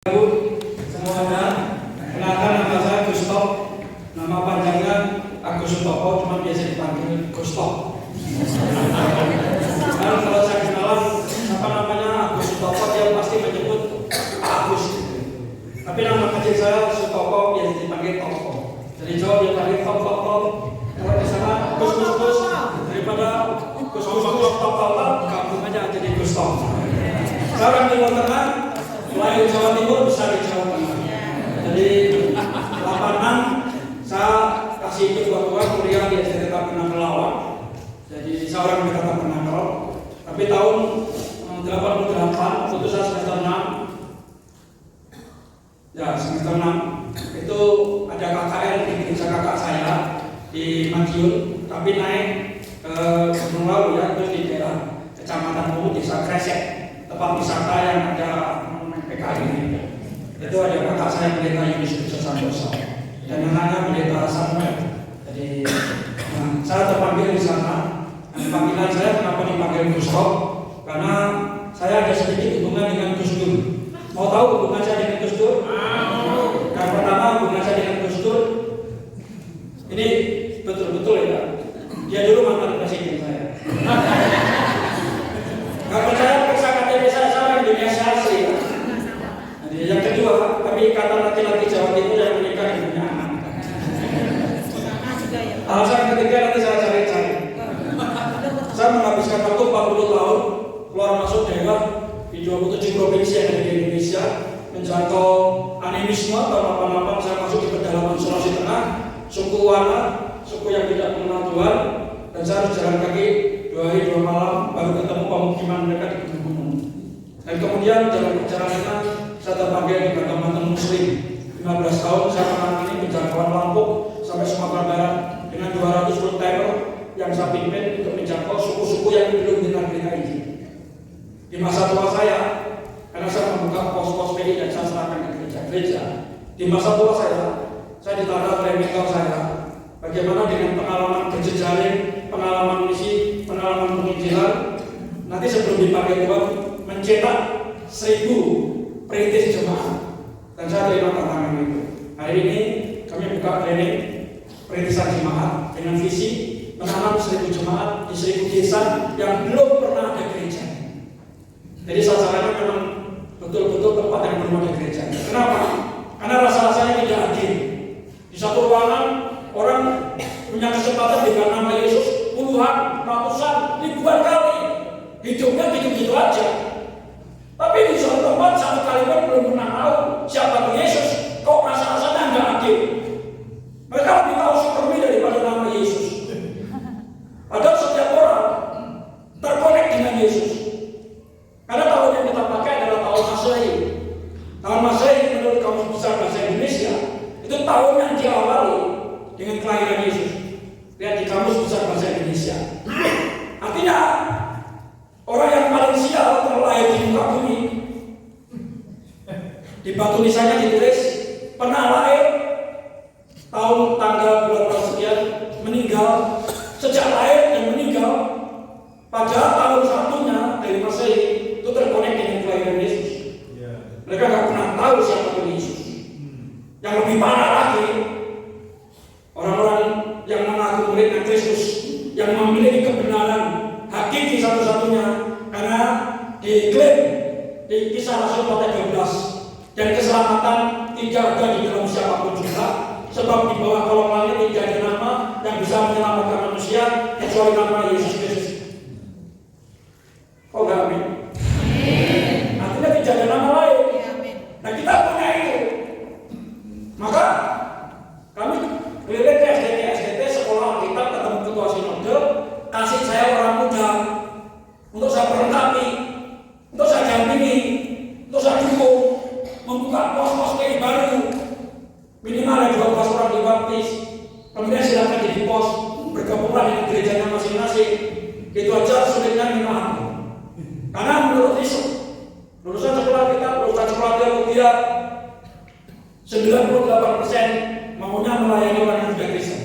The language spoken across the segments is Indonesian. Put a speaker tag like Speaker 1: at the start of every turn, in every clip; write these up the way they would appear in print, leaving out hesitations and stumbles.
Speaker 1: Ibu semuanya, kenalkan nama saya Gusto. Nama panjangnya Agus Sutopo, cuma biasa dipanggil Gusto. Karena kalau saya kenalan siapa namanya Agus Sutopo, dia pasti menyebut Agus. Tapi nama kecil saya Sutopo biasa dipanggil Topo. Jadi jauh dia panggil Top. Kalau di sana Gus daripada Gus Top, gabung aja jadi Gusto. Saya orang Timur Tengah. Melayu Jawa Timur, besar di Jawa Tengah. Jadi 86 saya kasih ikut tua kuliah di STT Penanggal Lawang. Jadi saya orang di Kota Penanggal. Tapi tahun 88 putus saya semester 6. Ya semester 6 itu ada KKN di desa kakak saya di Madiun. Tapi naik ke Gunung Lawu ya, itu di daerah Kecamatan Mulu, Desa Kresek, tempat wisata yang ada PKI. Itu ada kakak saya pendeta Yunus Santoso dan anaknya pendeta Samuel. Jadi saya terpanggil di sana. Panggilan saya kenapa dipanggil Gusto? Karena saya ada sedikit hubungan dengan Gus Dur. Mau tahu hubungan saya dengan Gus Dur? Yang pertama hubungan saya dengan Gus Dur ini betul-betul ya. Dia dulu mantan presiden saya. Nggak percaya periksa KTP saya Indonesia asli ya. Yang kedua, kami kata laki-laki Jawa Timur yang menikah di punya anak. Alasan ketiga nanti saya cari-cari. Saya menghabiskan waktu 40 tahun keluar masuk daerah di 27 provinsi yang ada di Indonesia, menjangkau animisme tahun 88 saya masuk di pedalaman Sulawesi Tengah, suku Wana, suku yang tidak mengenal Tuhan, dan saya harus jalan kaki 2 hari 2 malam baru ketemu pemukiman mereka di gunung-gunung. Dan kemudian jalan perjalanannya saya terpanggil di Kecamatan Muslim. 15 tahun saya menangani penjangkauan Lampung sampai Sumatera Barat dengan 200 rute yang saya pimpin untuk menjangkau suku-suku yang belum dikenal ini. Di masa tua saya, karena saya membuka pos-pos PI dan saya serahkan ke gereja-gereja. Di masa tua saya ditata oleh mentor saya. Bagaimana dengan pengalaman berjejaring, pengalaman misi, pengalaman penginjilan. Nanti sebelum dipakai Tuhan mencetak 1000 perintis jemaat, dan saya terima tantangan itu. Hari ini kami buka training perintisan jemaat dengan visi menanam 1000 jemaat di 1000 desa yang belum pernah ada gereja. Jadi sasarannya memang betul-betul tempat yang belum ada gereja. Kenapa? Karena rasa-rasanya tidak adil. Di satu ruangan orang punya kesempatan dengan nama Yesus puluhan, ratusan, ribuan kali. Hidupnya gitu-gitu aja. Tapi di suatu tempat satu kali pun belum pernah tahu siapa itu Yesus. Kok rasa-rasanya nggak adil? Mereka lebih tahu Supermi daripada nama Yesus. Padahal setiap orang terkonek dengan Yesus. Karena tahun yang kita pakai adalah tahun Masehi. Tahun Masehi menurut Kamus Besar Bahasa Indonesia itu tahun yang diawali dengan kelahiran Yesus. Lihat di Kamus Besar Bahasa Indonesia. Artinya orang yang paling sial terlahir di muka bumi. Di batu tulisannya ditulis pernah lahir tahun tanggal bulan sekian, meninggal sejak lahir dan meninggal. Padahal tahun satunya dari Masehi itu terkonek dengan kelahiran Yesus. Mereka nggak pernah tahu siapa itu Yesus. Yang lebih parah lagi, orang-orang yang mengaku muridnya Kristus, yang memiliki kebenaran hakiki satu-satunya, karena diklaim di Kisah Rasul pasal 12 dan keselamatan tidak ada di dalam siapapun juga, sebab di bawah kolong langit tidak ada nama yang bisa menyelamatkan manusia kecuali nama Yesus Kristus. Oh enggak, amin. Artinya tidak ada nama lain. Nah kita punya itu. Maka kami keliling ke SDT sekolah kita ketemu ketua sinode, kasih saya orang muda untuk saya perlengkapi, untuk saya dampingi, untuk saya dukung, membuka pos-pos PI baru, minimal ada 12 orang dibaptis, kemudian silakan jadi pos, bergabunglah dengan gerejanya masing-masing. Itu aja sulitnya memang. Karena menurut Yesus, lulusan sekolah kita, lulusan sekolah teologi 98% maunya melayani orang yang sudah Kristen,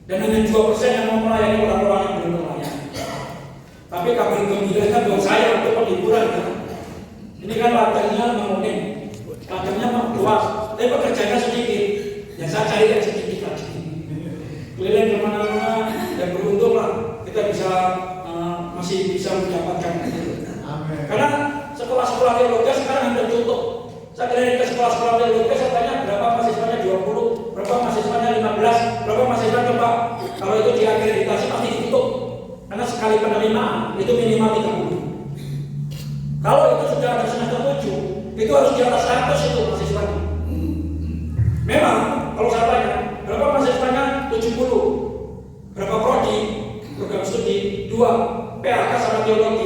Speaker 1: dan hanya 2% yang mau melayani orang-orang yang belum melayani. Tapi kabar gembiranya buat saya untuk penghiburan kan. Ini kan ladangnya menguning. ladangnya luas, tapi pekerjaannya sedikit. Ya saya cari yang sedikit lagi. Keliling kemana-mana, dan beruntung lah kita bisa masih bisa mendapatkan itu. Karena sekolah-sekolah teologi sekarang hampir tutup. Saya keliling ke sekolah-sekolah teologi, saya tanya berapa mahasiswanya 20, berapa mahasiswanya 15, berapa mahasiswa coba. Kalau itu diakreditasi pasti ditutup. Karena sekali penerimaan itu minimal 30. Kalau itu sudah ada semester 7, itu harus di atas 100 itu mahasiswanya. Memang kalau saya tanya berapa mahasiswanya 70, berapa prodi, program studi 2, PHK sama teologi.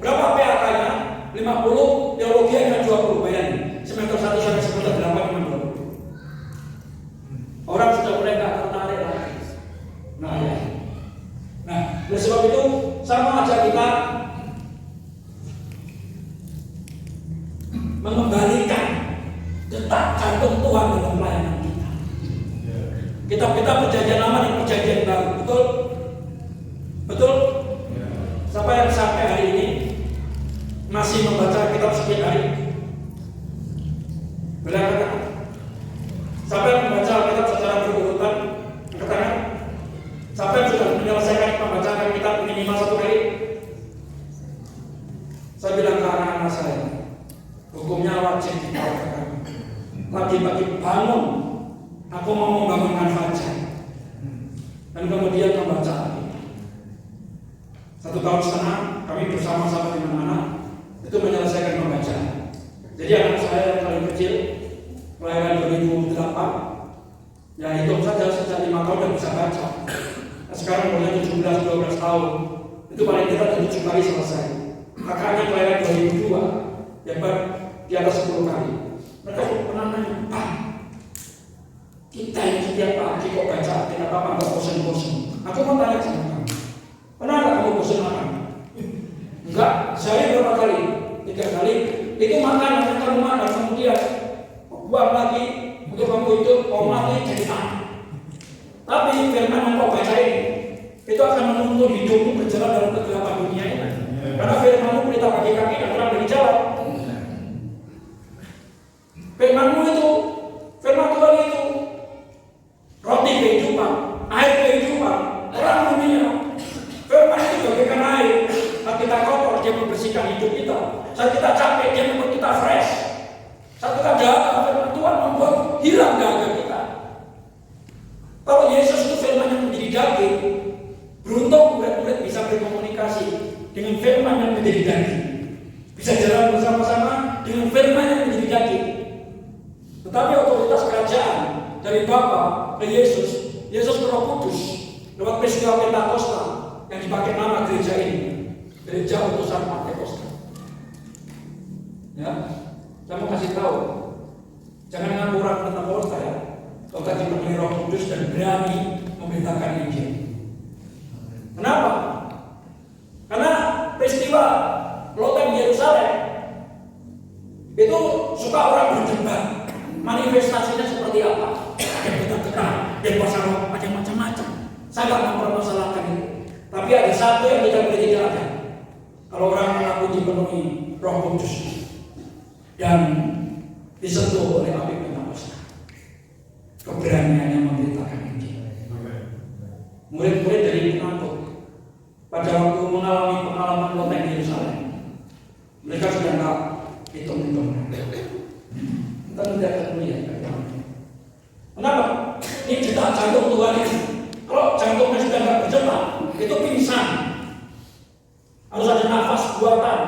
Speaker 1: Berapa PHK-nya? 50, teologi hanya 20, bayangin. Semester 1 sampai semester 8 memang 20. Orang sudah mulai gak tertarik lagi. Nah, oleh sebab itu sama aja kita mengembalikan detak jantung Tuhan dalam pelayanan kita. Kita perjanjian lama dan perjanjian baru, betul? Betul? Siapa yang sampai hari ini masih membaca kitab setiap hari? Berangkat. Siapa yang membaca kitab secara berurutan? Angkat tangan. Siapa yang sudah menyelesaikan pembacaan kitab minimal 1 kali? Saya bilang ke anak-anak saya, hukumnya wajib ditawarkan. Pagi-pagi bangun, aku mau membangunkan fajar, dan kemudian membaca. 1 tahun setengah kami bersama-sama dengan anak itu menyelesaikan pembacaan. Jadi anak saya yang paling kecil kelahiran 2008, ya hitung saja sejak 5 tahun dan bisa baca. Nah, sekarang umurnya 17-12 tahun, itu paling tidak 7 kali selesai. Kakaknya kelahiran 2002, ya di atas 10 kali. Mereka pernah nanya, Pak, kita yang setiap pagi kok baca kita apa nggak bosan-bosan? Aku mau tanya sama kamu, pernah nggak kamu bosan makan? Enggak, sehari berapa kali? 3 kali. Itu makan yang kamu makan, kemudian buang lagi untuk kamu hidup, mau mati jadi tanah. Tapi firman yang kau baca ini, itu akan menuntun hidupmu berjalan dalam kegelapan dunia ini. Karena firmanmu berita bagi kaki dan terang bagi jalan. Firmanmu itu, firman Tuhan itu roti kehidupan, air kehidupan, terang dunia. Firman itu bagaikan air. Saat kita kotor, dia membersihkan hidup kita. Saat kita capek, dia membuat kita fresh. Saat kita dahaga, firman Tuhan membuat hilang dahaga kita. Kalau Yesus itu firman yang menjadi daging, beruntung murid-murid bisa berkomunikasi dengan firman yang menjadi daging. Bisa jalan bersama-sama dengan firman yang menjadi daging. Tetapi otoritas kerajaan dari Bapa ke Yesus, Yesus ke Roh Kudus lewat peristiwa Pentakosta yang dipakai nama gereja ini, gereja utusan Pentakosta. Ya, saya mau kasih tahu, jangan ngaku orang Pentakosta ya. Kalau tadi dipenuhi Roh Kudus dan berani memberitakan Injil. Kenapa? Karena peristiwa Loteng Yerusalem itu suka orang berdebat. Manifestasinya seperti apa? Ada getah-getah, ada kuasa roh, ada macam-macam. Saya tidak mempermasalahkan itu. Tapi ada satu yang tidak boleh tidak ada. Kalau orang mengaku dipenuhi Roh Kudus dan disentuh oleh api Pentakosta, keberaniannya memberitakan Injil. Murid-murid dari penakut pada waktu mengalami pengalaman Loteng Yerusalem, mereka sudah tak hitung-hitung. Kita tidak akan melihat. Kenapa? Ini detak jantung Tuhan ini. Kalau jantungnya sudah tidak berdetak, itu pingsan. Harus ada nafas buatan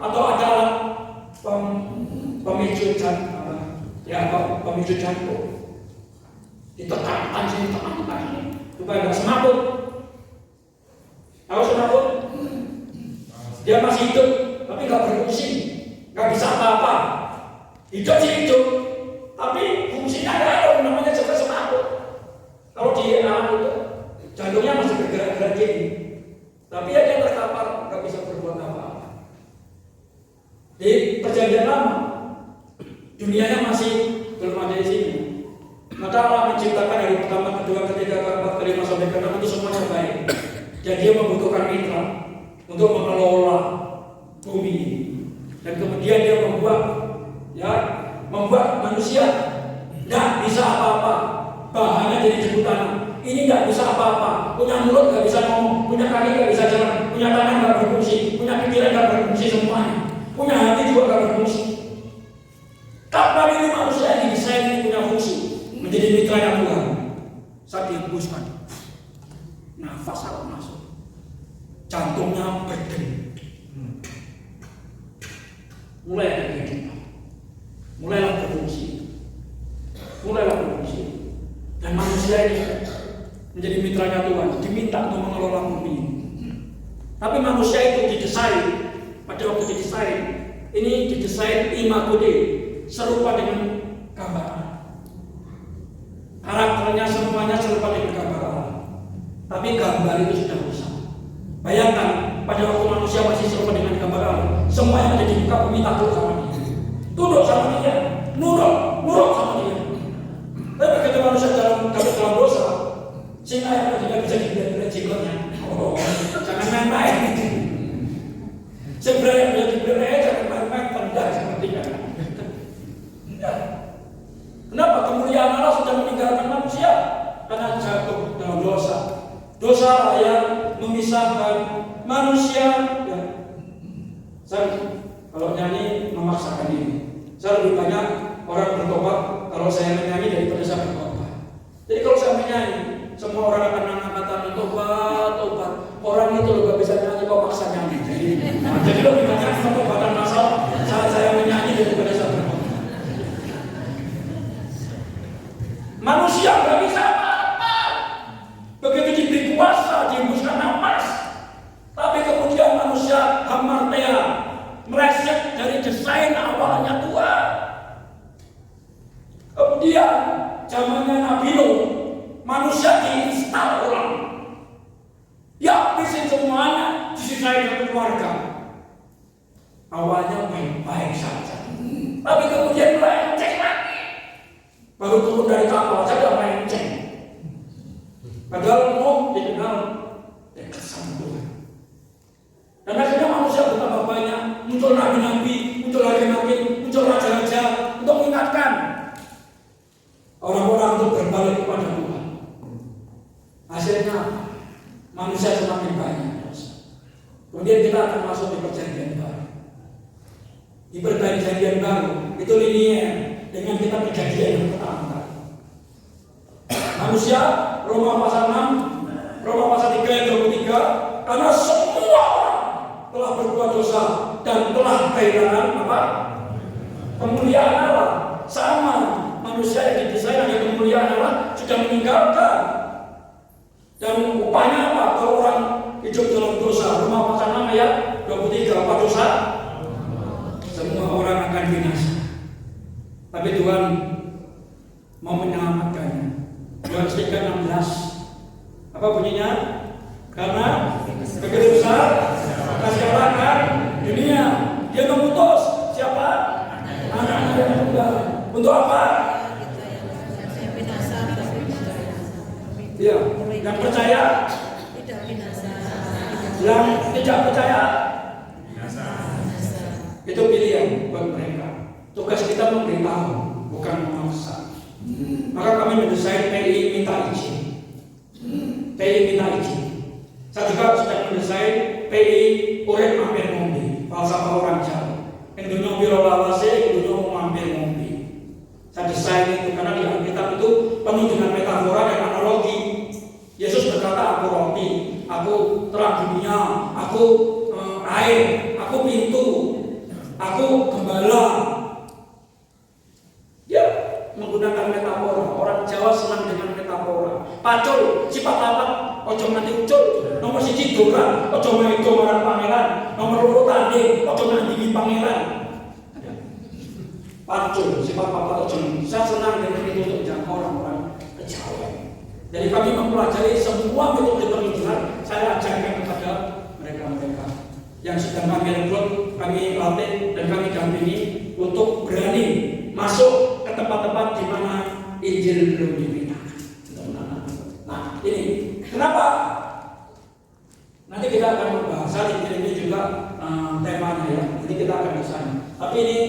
Speaker 1: atau ada alat pemicu jantung, pemicu jantung. Ditekan sini, tekan sini, supaya tidak semaput. Kalau semaput, dia masih hidup, tapi nggak berfungsi, nggak bisa apa-apa. Hidup sih hidup, tapi fungsinya nggak ada, namanya juga semaput. Kalau di alam itu, jantungnya masih bergerak-gerak gini, tapi dia terkapar, nggak bisa berbuat apa-apa. Di perjanjian lama, dunianya masih belum ada di sini. Maka Allah menciptakan dari pertama, kedua, ketiga, keempat, kelima, sampai keenam itu semuanya baik. Dan dia membutuhkan mitra untuk mengelola bumi. Dan kemudian dia membuat membuat manusia tidak bisa apa-apa, bahannya jadi jemput tanah. Ini nggak bisa apa-apa, punya mulut nggak bisa ngomong, punya kaki nggak bisa jalan, punya tangan nggak berfungsi, punya pikiran nggak berfungsi semuanya, punya hati juga nggak berfungsi. Tapi ini manusia yang didesain ini punya fungsi, menjadi mitranya Tuhan. Saat dihembuskan, nafas harus masuk, jantungnya berdenyut, mulai mulailah berfungsi, dan manusia ini menjadi mitranya Tuhan, diminta untuk mengelola bumi. Tapi manusia itu didesain, pada waktu didesain, ini didesain imago Dei, serupa dengan gambar Allah. Karakternya semuanya serupa dengan gambar Allah. Tapi gambar itu sudah rusak. Bayangkan, pada waktu manusia masih serupa dengan gambar Allah, semua yang ada di muka bumi takut sama dia, tunduk sama dia, nurut sama dia. Tapi begitu manusia dalam dosa, singa yang tidak bisa dilihat jimatnya. Oh, jangan main-main. Sebenarnya bisa dilihat, jangan main-main, tendang seperti itu. Kenapa kemuliaan Allah sudah meninggalkan manusia? Karena jatuh dalam dosa. Dosa yang memisahkan manusia. Ya. Saya kalau nyanyi memaksakan diri. Saya lebih banyak orang bertobat kalau saya menyanyi daripada saya bertobat. Jadi kalau saya menyanyi, semua orang akan mengangkat tangan tobat. Orang itu juga bisa nyanyi kok maksa nyanyi. Jadi lebih banyak pertobatan masal saat saya menyanyi daripada saya bertobat. Manusia nggak bisa apa-apa. Begitu diberi kuasa, dihembuskan nafas. Tapi kemudian manusia hamartia, meleset dari desain awalnya Tuhan. Kemudian zamannya Nabi Nuh, manusia diinstal ulang. Ya, habisin semuanya, disisain satu keluarga. Awalnya baik-baik saja, tapi kemudian melenceng lagi. Baru turun dari kapal saja melenceng. Padahal Nuh dikenal dekat sama Tuhan. Dan akhirnya manusia bertambah banyak, muncul nabi-nabi, muncul nabi-nabi, muncul raja-raja untuk mengingatkan orang-orang untuk berbalik kepada Tuhan. Hasilnya manusia semakin banyak. Kemudian kita akan masuk di perjanjian baru. Di perjanjian baru itu linier dengan kita perjanjian yang pertama. Manusia, Roma pasal 6, Roma pasal 3 ayat 23, karena semua orang telah berbuat dosa dan telah kehilangan apa? Kemuliaan Allah. Sama manusia yang didesain hanya kemuliaan Allah sudah meninggalkan. Dan upahnya apa? Kalau orang hidup dalam dosa, Roma pasal 6 ayat 23, apa dosa? Semua orang akan binasa. Tapi Tuhan mau menyelamatkannya. Tuhan setingkat 16. Apa bunyinya? Karena begitu besar kasih Allah kan dunia, dia memutus siapa? Anak-anak yang tunggal. Untuk apa? Ya, yang percaya tidak binasa. Yang tidak percaya binasa. Itu pilihan buat mereka. Tugas kita memberitahu, bukan memaksa. Maka kami mendesain PI minta izin. PI minta izin. Saya juga sedang mendesain PI urip mampir ngombe, falsafah orang Jawa. Indonya biro lawase, Indonya mampir ngombe. Saya desain itu karena di Alkitab itu penuh dengan metafora dan analogi. Yesus berkata, aku roti, aku terang dunia, aku air, aku pintu, aku gembala. Ya, menggunakan metafora. Orang Jawa senang dengan metafora. Pacul, sifat lapat, ojo nanti ucul. Nomor siji doran, ojo main marang pangeran. Nomor loro tanding, ojo nandingi pangeran. Pacul, sifat lapat, ojo. Saya senang dengan itu untuk menjangkau orang-orang Jawa. Jadi kami mempelajari semua metode pendidikan. Saya ajarkan kepada mereka-mereka yang sedang kami rekrut, kami latih dan kami dampingi untuk berani masuk ke tempat-tempat di mana Injil belum diberitakan. Nah, ini kenapa? Nanti kita akan membahas Injil ini juga temanya ya. Jadi kita akan ke sana. Tapi ini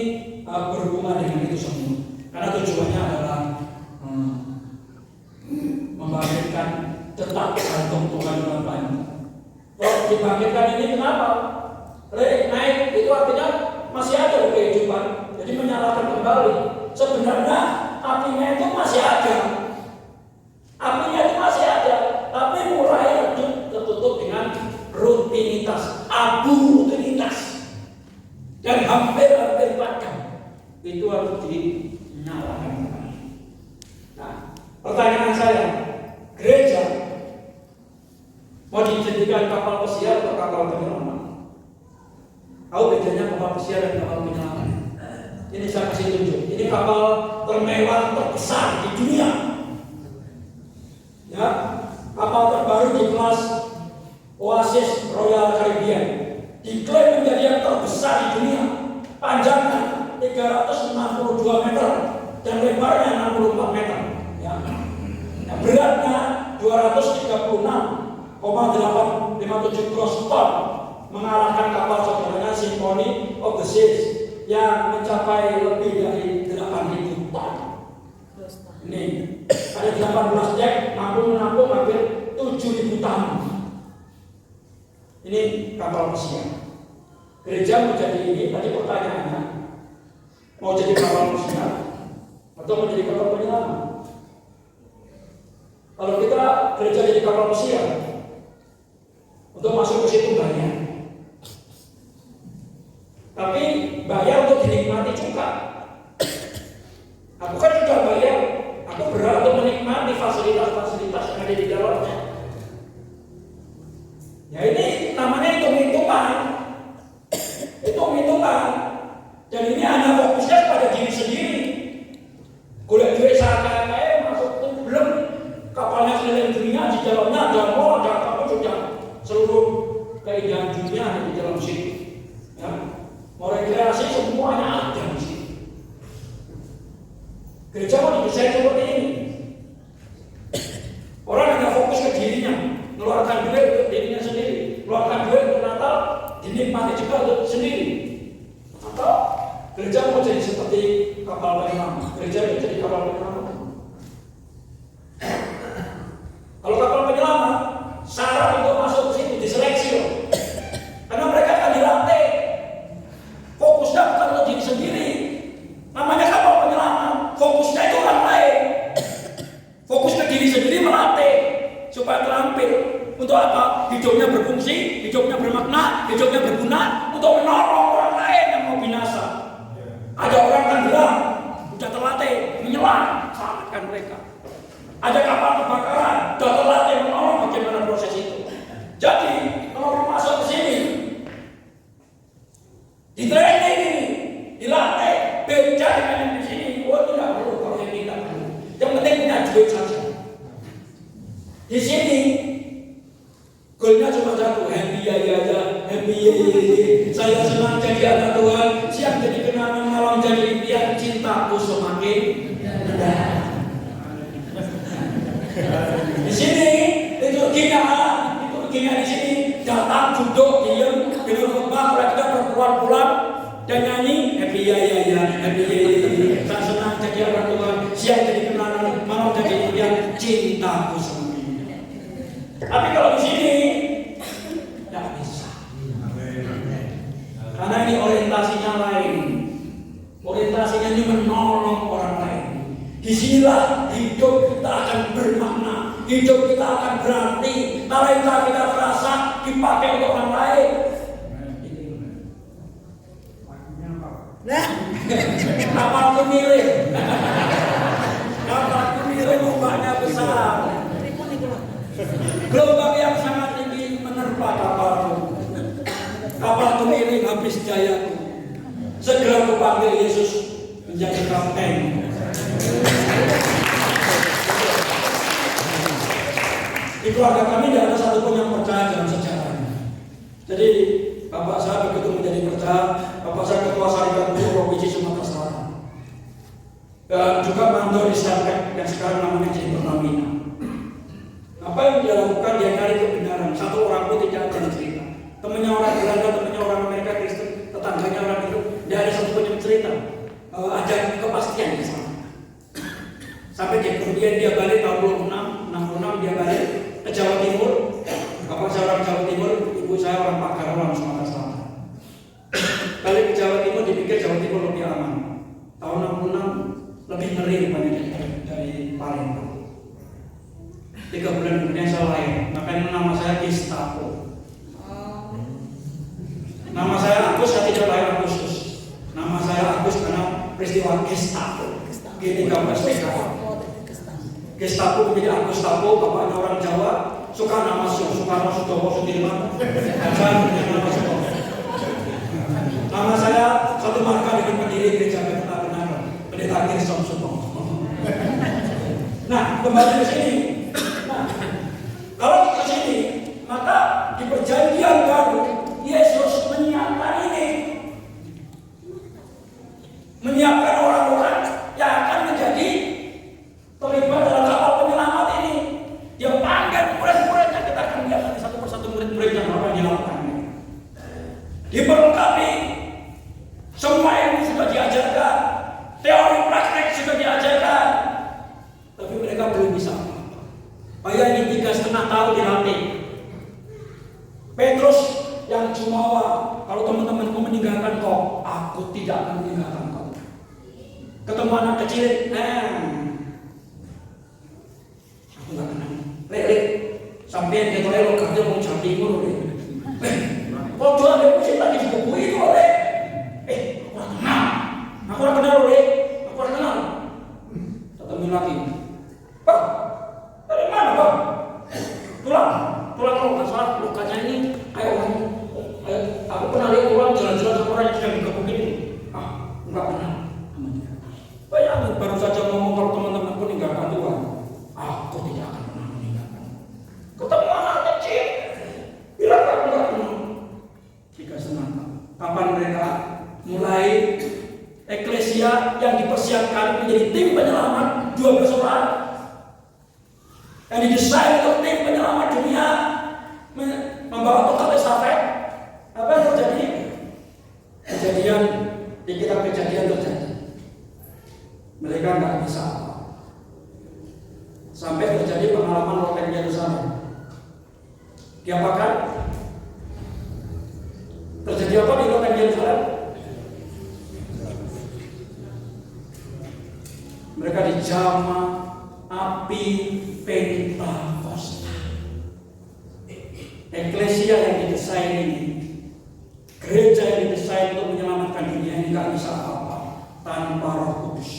Speaker 1: berhubungan dengan itu semua. tujuannya adalah membangkitkan tetap gantung Tuhan dengan banyak. Kalau dibangkitkan ini kenapa? Naik itu artinya masih ada kehidupan, jadi menyalakan kembali. Sebenarnya apinya itu masih ada, tapi mulai redup tertutup dengan rutinitas, abu rutinitas, dan hampir padam. Itu harus dinyalakan kembali. Nah, pertanyaan saya, gereja mau dijadikan kapal pesiar atau kapal penyelamat? Tahu bedanya kapal pesiar dan kapal penyelamat? Ini saya kasih tunjuk. Ini kapal termewah terbesar di dunia. Ya, kapal terbaru di kelas Oasis Royal Caribbean diklaim menjadi yang terbesar di dunia. Panjangnya 362 meter dan lebarnya 64 meter. Ya. Beratnya 236,857 gross ton, mengalahkan kapal saudaranya Symphony of the Seas yang mencapai lebih dari 8.000 ton. Ini ada 18 dek, mampu menampung hampir 7.000 tamu. Ini kapal pesiar. Gereja mau jadi ini, tadi pertanyaannya, mau jadi kapal pesiar atau mau jadi kapal penyelamat? Kalau kita gereja jadi kapal pesiar, untuk masuk ke situ banyak. Tapi bayar untuk dinikmati juga. Aku kan sudah bayar, aku berhak untuk menikmati fasilitas-fasilitas yang ada di dalamnya. Ya ini namanya hitung-hitungan. Dan ini hanya fokusnya pada diri sendiri. Golek duit saya masuk itu belum, kapalnya keliling dunia, di dalamnya ada mall, ada apa sudah, seluruh keindahan dunia ada di dalam situ. Ya. Mau rekreasi semuanya ada di situ. Gereja mau didesain seperti ini. Orang hanya fokus ke dirinya, mengeluarkan duit untuk dirinya sendiri, mengeluarkan duit untuk Natal, dinikmati juga untuk sendiri. Atau gereja mau jadi seperti kapal penyelamat. Gereja mau jadi kapal penyelamat. Kalau kapal penyelamat, syarat untuk masuk ke situ diseleksi loh. Karena mereka akan dilatih. Fokusnya bukan untuk diri sendiri. Namanya kapal penyelamat. Fokusnya itu orang lain. Fokus ke diri sendiri melatih supaya terampil. Untuk apa? Hidupnya berfungsi, hidupnya bermakna, hidupnya berguna untuk menolong orang lain yang mau binasa. Ada orang tenggelam, sudah terlatih menyelam, selamatkan mereka. Ada kapal kebakaran, sudah terlatih menolong, bagaimana proses itu. Jadi kalau orang masuk ke sini, di training ini, dilatih, beda dengan yang di sini. Oh tidak perlu, kalau yang tidak perlu. Yang penting punya duit saja. Di sini goalnya cuma satu, happy saya senang jadi anak Tuhan, siang jadi kenangan, malam jadi impian, cintaku semakin rendah. Di sini itu gina di sini datang duduk diam dengan khotbah, mulai kita berpulang dan nyanyi happy saya senang jadi anak Tuhan, siang jadi kenangan, malam jadi impian, cintaku semakin rendah. Tapi kalau di sini tidak bisa. Karena ini orientasinya lain. Orientasinya ini menolong orang lain. Disinilah hidup kita akan bermakna. Hidup kita akan berarti. Talenta kita terasa dipakai untuk orang lain. Kapalku miring. Kapalku miring, ombaknya besar. Gelombang yang sangat tinggi menerpa kapalku. Kapalku miring habis jayaku. Segera kupanggil Yesus menjadi kapten. Di keluarga kami tidak ada satupun yang percaya dalam sejarahnya. Jadi bapak saya begitu menjadi percaya. Bapak saya ketua Syarikat Guru Provinsi Sumatera Selatan. Dan juga mandor di Sarpek yang sekarang namanya Jendro Namina. Apa yang dia lakukan? Dia cari kebenaran. Satu orang pun tidak ada cerita. Temannya orang Belanda, temannya orang Amerika Kristen, tetangganya orang itu, tidak ada satu pun yang cerita. Ada kepastian di sana. Sampai kemudian dia balik tahun 66 dia balik ke Jawa Timur. Bapak saya orang Jawa Timur, ibu saya orang Pagaruan, Sumatera Selatan. Balik ke Jawa Timur, dipikir Jawa Timur lebih aman. Tahun 66 lebih ngeri dari Palembang. 3 bulan kemudian saya lahir, makanya nama saya Gestapo. Nama saya Agus, saya tidak lahir Agustus. Nama saya Agus karena peristiwa Gestapo. G13 PKI. Gestapo menjadi Agustapo, bapaknya orang Jawa, suka nama Soekarno, Sutopo, Sudirman. Saya punya nama Sutopo. Nama saya satu marga dengan pendiri gereja benar-benar Pendeta Kirsten Sutopo. Nah, kembali ke sini. Nah, kalau ke sini, maka di perjanjian baru Yesus menyiapkan ini, menyiapkan orang-orang yang akan menjadi terlibat dalam kapal penyelamat ini. Dia panggil murid-muridnya, kita akan lihat nanti satu persatu murid-murid yang akan dilakukan. Diperlengkapi, semua ilmu sudah diajarkan, teori praktek sudah diajarkan, tapi mereka belum bisa. Bayar ini 3,5 tahun dilatih. Petrus yang jumawa, kalau teman-temanku meninggalkan kau, aku tidak akan meninggalkan kau. Ketemu anak kecil, aku nggak kenal. Lek, sampai dia boleh lo kerja mau Jawa Timur, kau jual dia pusing lagi di buku itu, Lek. Aku orang kenal, Lek. Aku orang kenal. Ketemu lagi, Pak. Dari mana, Pak? Tulang kalau nggak salah lukanya ini kayak orang. Aku pernah lihat tulang jalan-jalan sama orang yang sedang digabung ini. Nggak kenal. Bayangin baru saja ngomong kalau teman-teman pun meninggalkan Tuhan. Aku tidak akan pernah meninggalkan. Ketemu anak kecil, bilang aku nggak kenal. 3,5 tahun. Kapan mereka mulai eklesia yang dipersiapkan menjadi tim penyelamat 12 orang yang didesain untuk tim penyelamat dunia membawa tongkat estafet. Apa yang terjadi? Kejadian di kitab Kejadian terjadi. Mereka nggak bisa apa. Sampai terjadi pengalaman loteng Yerusalem. Diapakan? Terjadi apa di loteng Yerusalem? Mereka dijamah api Pentakosta. Eklesia yang didesain ini, gereja yang didesain untuk menyelamatkan dunia ini nggak bisa apa-apa tanpa Roh Kudus.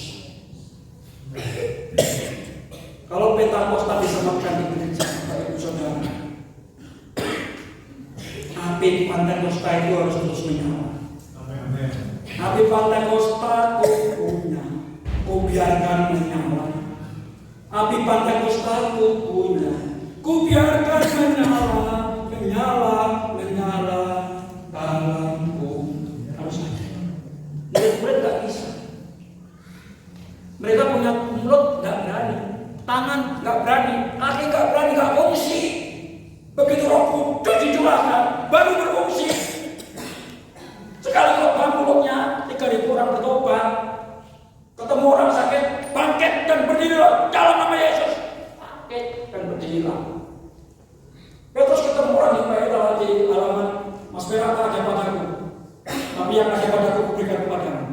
Speaker 1: Kalau Pentakosta diselamatkan di gereja, Bapak Ibu Saudara, api Pentakosta itu harus terus menyala. Api Pentakosta ku biarkan menyala. Api Pentakosta ku biarkan menyala dalamku. Harus ada. Murid-murid nggak bisa. Mereka punya mulut nggak berani, tangan nggak berani, kaki nggak berani, nggak fungsi. Begitu Roh Kudus dicurahkan, baru berfungsi. Sekali khotbah mulutnya 3.000 orang bertobat, ketemu orang sakit, bangkit dan berdirilah dalam nama Yesus. Bangkit dan berdirilah. Terus ketemu orang yang baik di halaman, Mas Perak ada padaku, tapi yang ada padaku kuberikan kepadamu.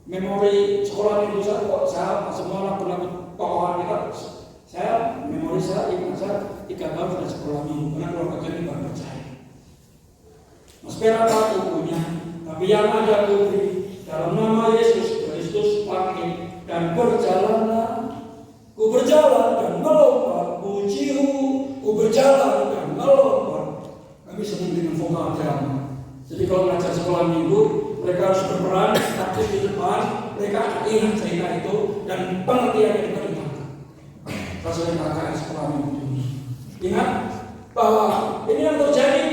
Speaker 1: Memori sekolah minggu saya semua lagu-lagu tokohan kita, saya memori saya ingat saya 3 tahun sudah sekolah minggu karena keluarga kami baru percaya. Mas Perak punya, tapi yang ada kuberi dalam nama Yesus Kristus pakai dan berjalanlah. Ku berjalan dan melompat, ku berjalan dan melompat. Kami senang dengan vokal drama. Jadi kalau belajar sekolah minggu, mereka harus berperan aktif di depan. Mereka ingat cerita itu dan pengertian yang diberikan. Sesuai KKN sekolah minggu ini. Ingat bahwa ini yang terjadi.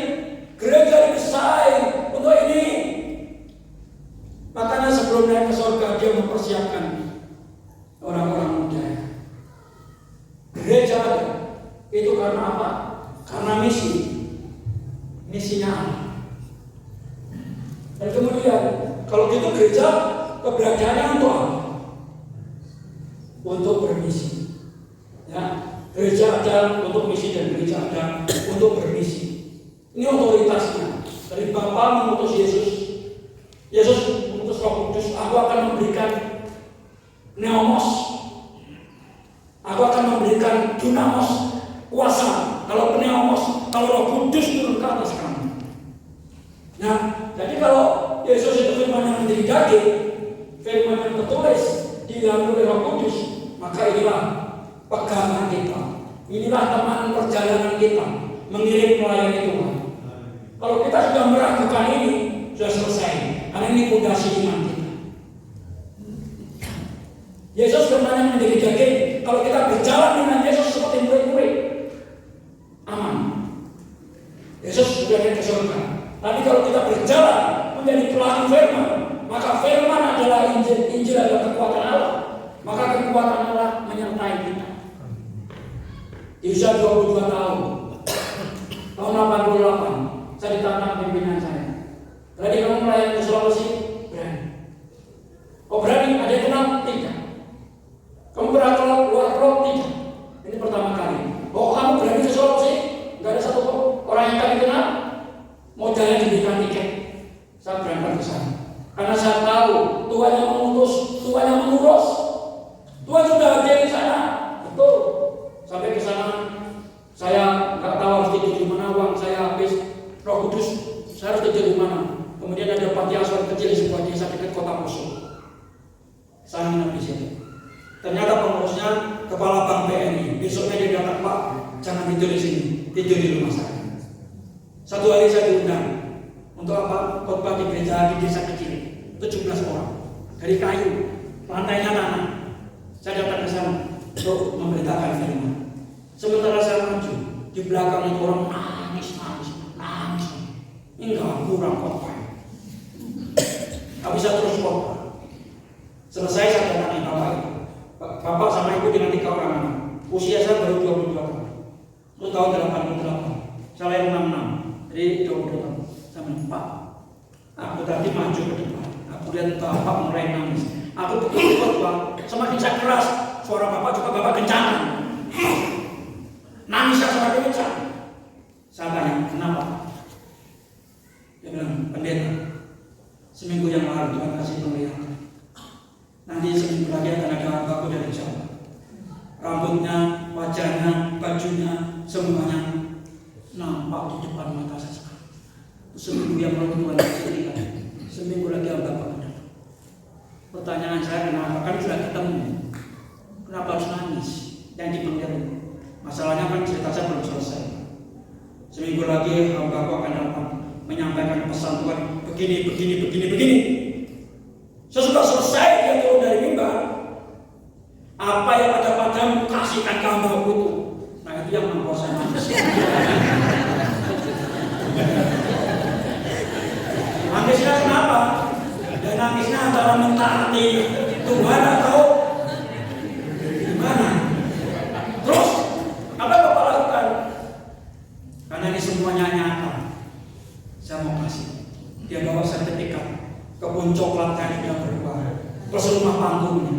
Speaker 1: Gereja didesain untuk ini. Makanya sebelum naik ke surga dia mempersiapkan orang-orang muda. Gereja ada. Itu karena apa? Karena misinya Allah. Dan kemudian kalau gitu gereja keberadaannya untuk apa? untuk bermisi. Ya, gereja ada untuk misi dan gereja ada untuk bermisi. Ini otoritasnya. Dari Bapa mengutus Yesus. Yesus mengutus Roh Kudus. Aku akan memberikan neomos. Aku akan memberikan dunamos, kuasa. Kalau neomos, kalau Roh Kudus turun ke atas kamu. Nah, jadi kalau Yesus itu firman yang menjadi daging, firman yang tertulis diambil oleh Roh Kudus, maka inilah pegangan kita. Inilah teman perjalanan kita mengirim melayani Tuhan. Kalau kita sudah meragukan ini, sudah selesai. Karena ini fondasi iman kita. Yesus firman yang menjadi daging. Kalau kita berjalan dengan Yesus seperti murid-murid, aman. Yesus sudah naik ke surga. Tapi kalau kita berjalan menjadi pelaku firman, maka firman adalah Injil. Injil adalah kekuatan Allah. Maka kekuatan Allah menyertai kita. Di usia 22 tahun, tahun 88, saya ditantang pimpinan saya. Berani kamu melayani ke Sulawesi? Berani. Oh berani? Ada yang kenal? Tidak. Kamu berani keluar blok? Tidak. Ini pertama kali. Oh kamu berani ke Sulawesi? Gak ada satu orang yang kami kenal. Mau jalan diberikan tiket. Saya berangkat ke sana. Karena saya tahu Tuhan yang mengutus, Tuhan yang mengurus. Tuhan sudah ada di sana. Betul. Sampai ke sana, saya nggak tahu harus tidur di mana, uang saya habis. Roh Kudus, saya harus tidur di mana. Kemudian ada panti asuhan kecil di sebuah desa dekat kota Poso. Saya nginap di situ. Ternyata pengurusnya kepala bank BNI. Besoknya dia datang, Pak, jangan tidur di sini, tidur di rumah saya. Satu hari saya diundang untuk apa? Khotbah di gereja di desa kecil, 17 orang dari kayu, lantainya tanah. Saya datang ke sana untuk memberitakan firman. Sementara saya maju, di belakang itu orang nangis. Ini enggak kurang khotbah. Gak bisa terus khotbah. Selesai saya datangi bapak sama ibu dengan 3 orang anak. Usia saya baru 22 tahun. Itu tahun 88. Saya lahir 66. Jadi 22 tahun. Saya bilang, Pak, aku tadi maju ke depan. Aku lihat bapak mulai nangis. Aku begitu khotbah, semakin saya keras, suara bapak juga bapak kencangan. Nangis saya semakin kencang. Saya tanya, kenapa? Dia bilang, pendeta, seminggu yang lalu Tuhan kasih penglihatan. Nanti seminggu lagi akan ada hambaku dari Jawa. Rambutnya, wajahnya, bajunya, semuanya nampak di depan mata saya sekarang. Seminggu yang lalu Tuhan kasih penglihatan. Seminggu lagi hambaku ada. Pertanyaan saya, kenapa? Kan sudah ketemu. Kenapa harus nangis? Yang dipengaruhi. Masalahnya kan cerita saya belum selesai. Seminggu lagi hambaku akan datang menyampaikan pesan Tuhan begini. Sesudah selesai dia turun dari mimbar. Apa yang ada padamu kasihkan ke hambaku itu. Nah itu yang membuat saya nangis. Nangisnya kenapa? Dan nangisnya antara mentaati Tuhan atau gimana? Terus apa yang Bapak lakukan? Karena ini semuanya nyata. Saya mau kasih. Dia bawa sertifikat kebun coklat yang sudah berbuah. Plus rumah panggungnya,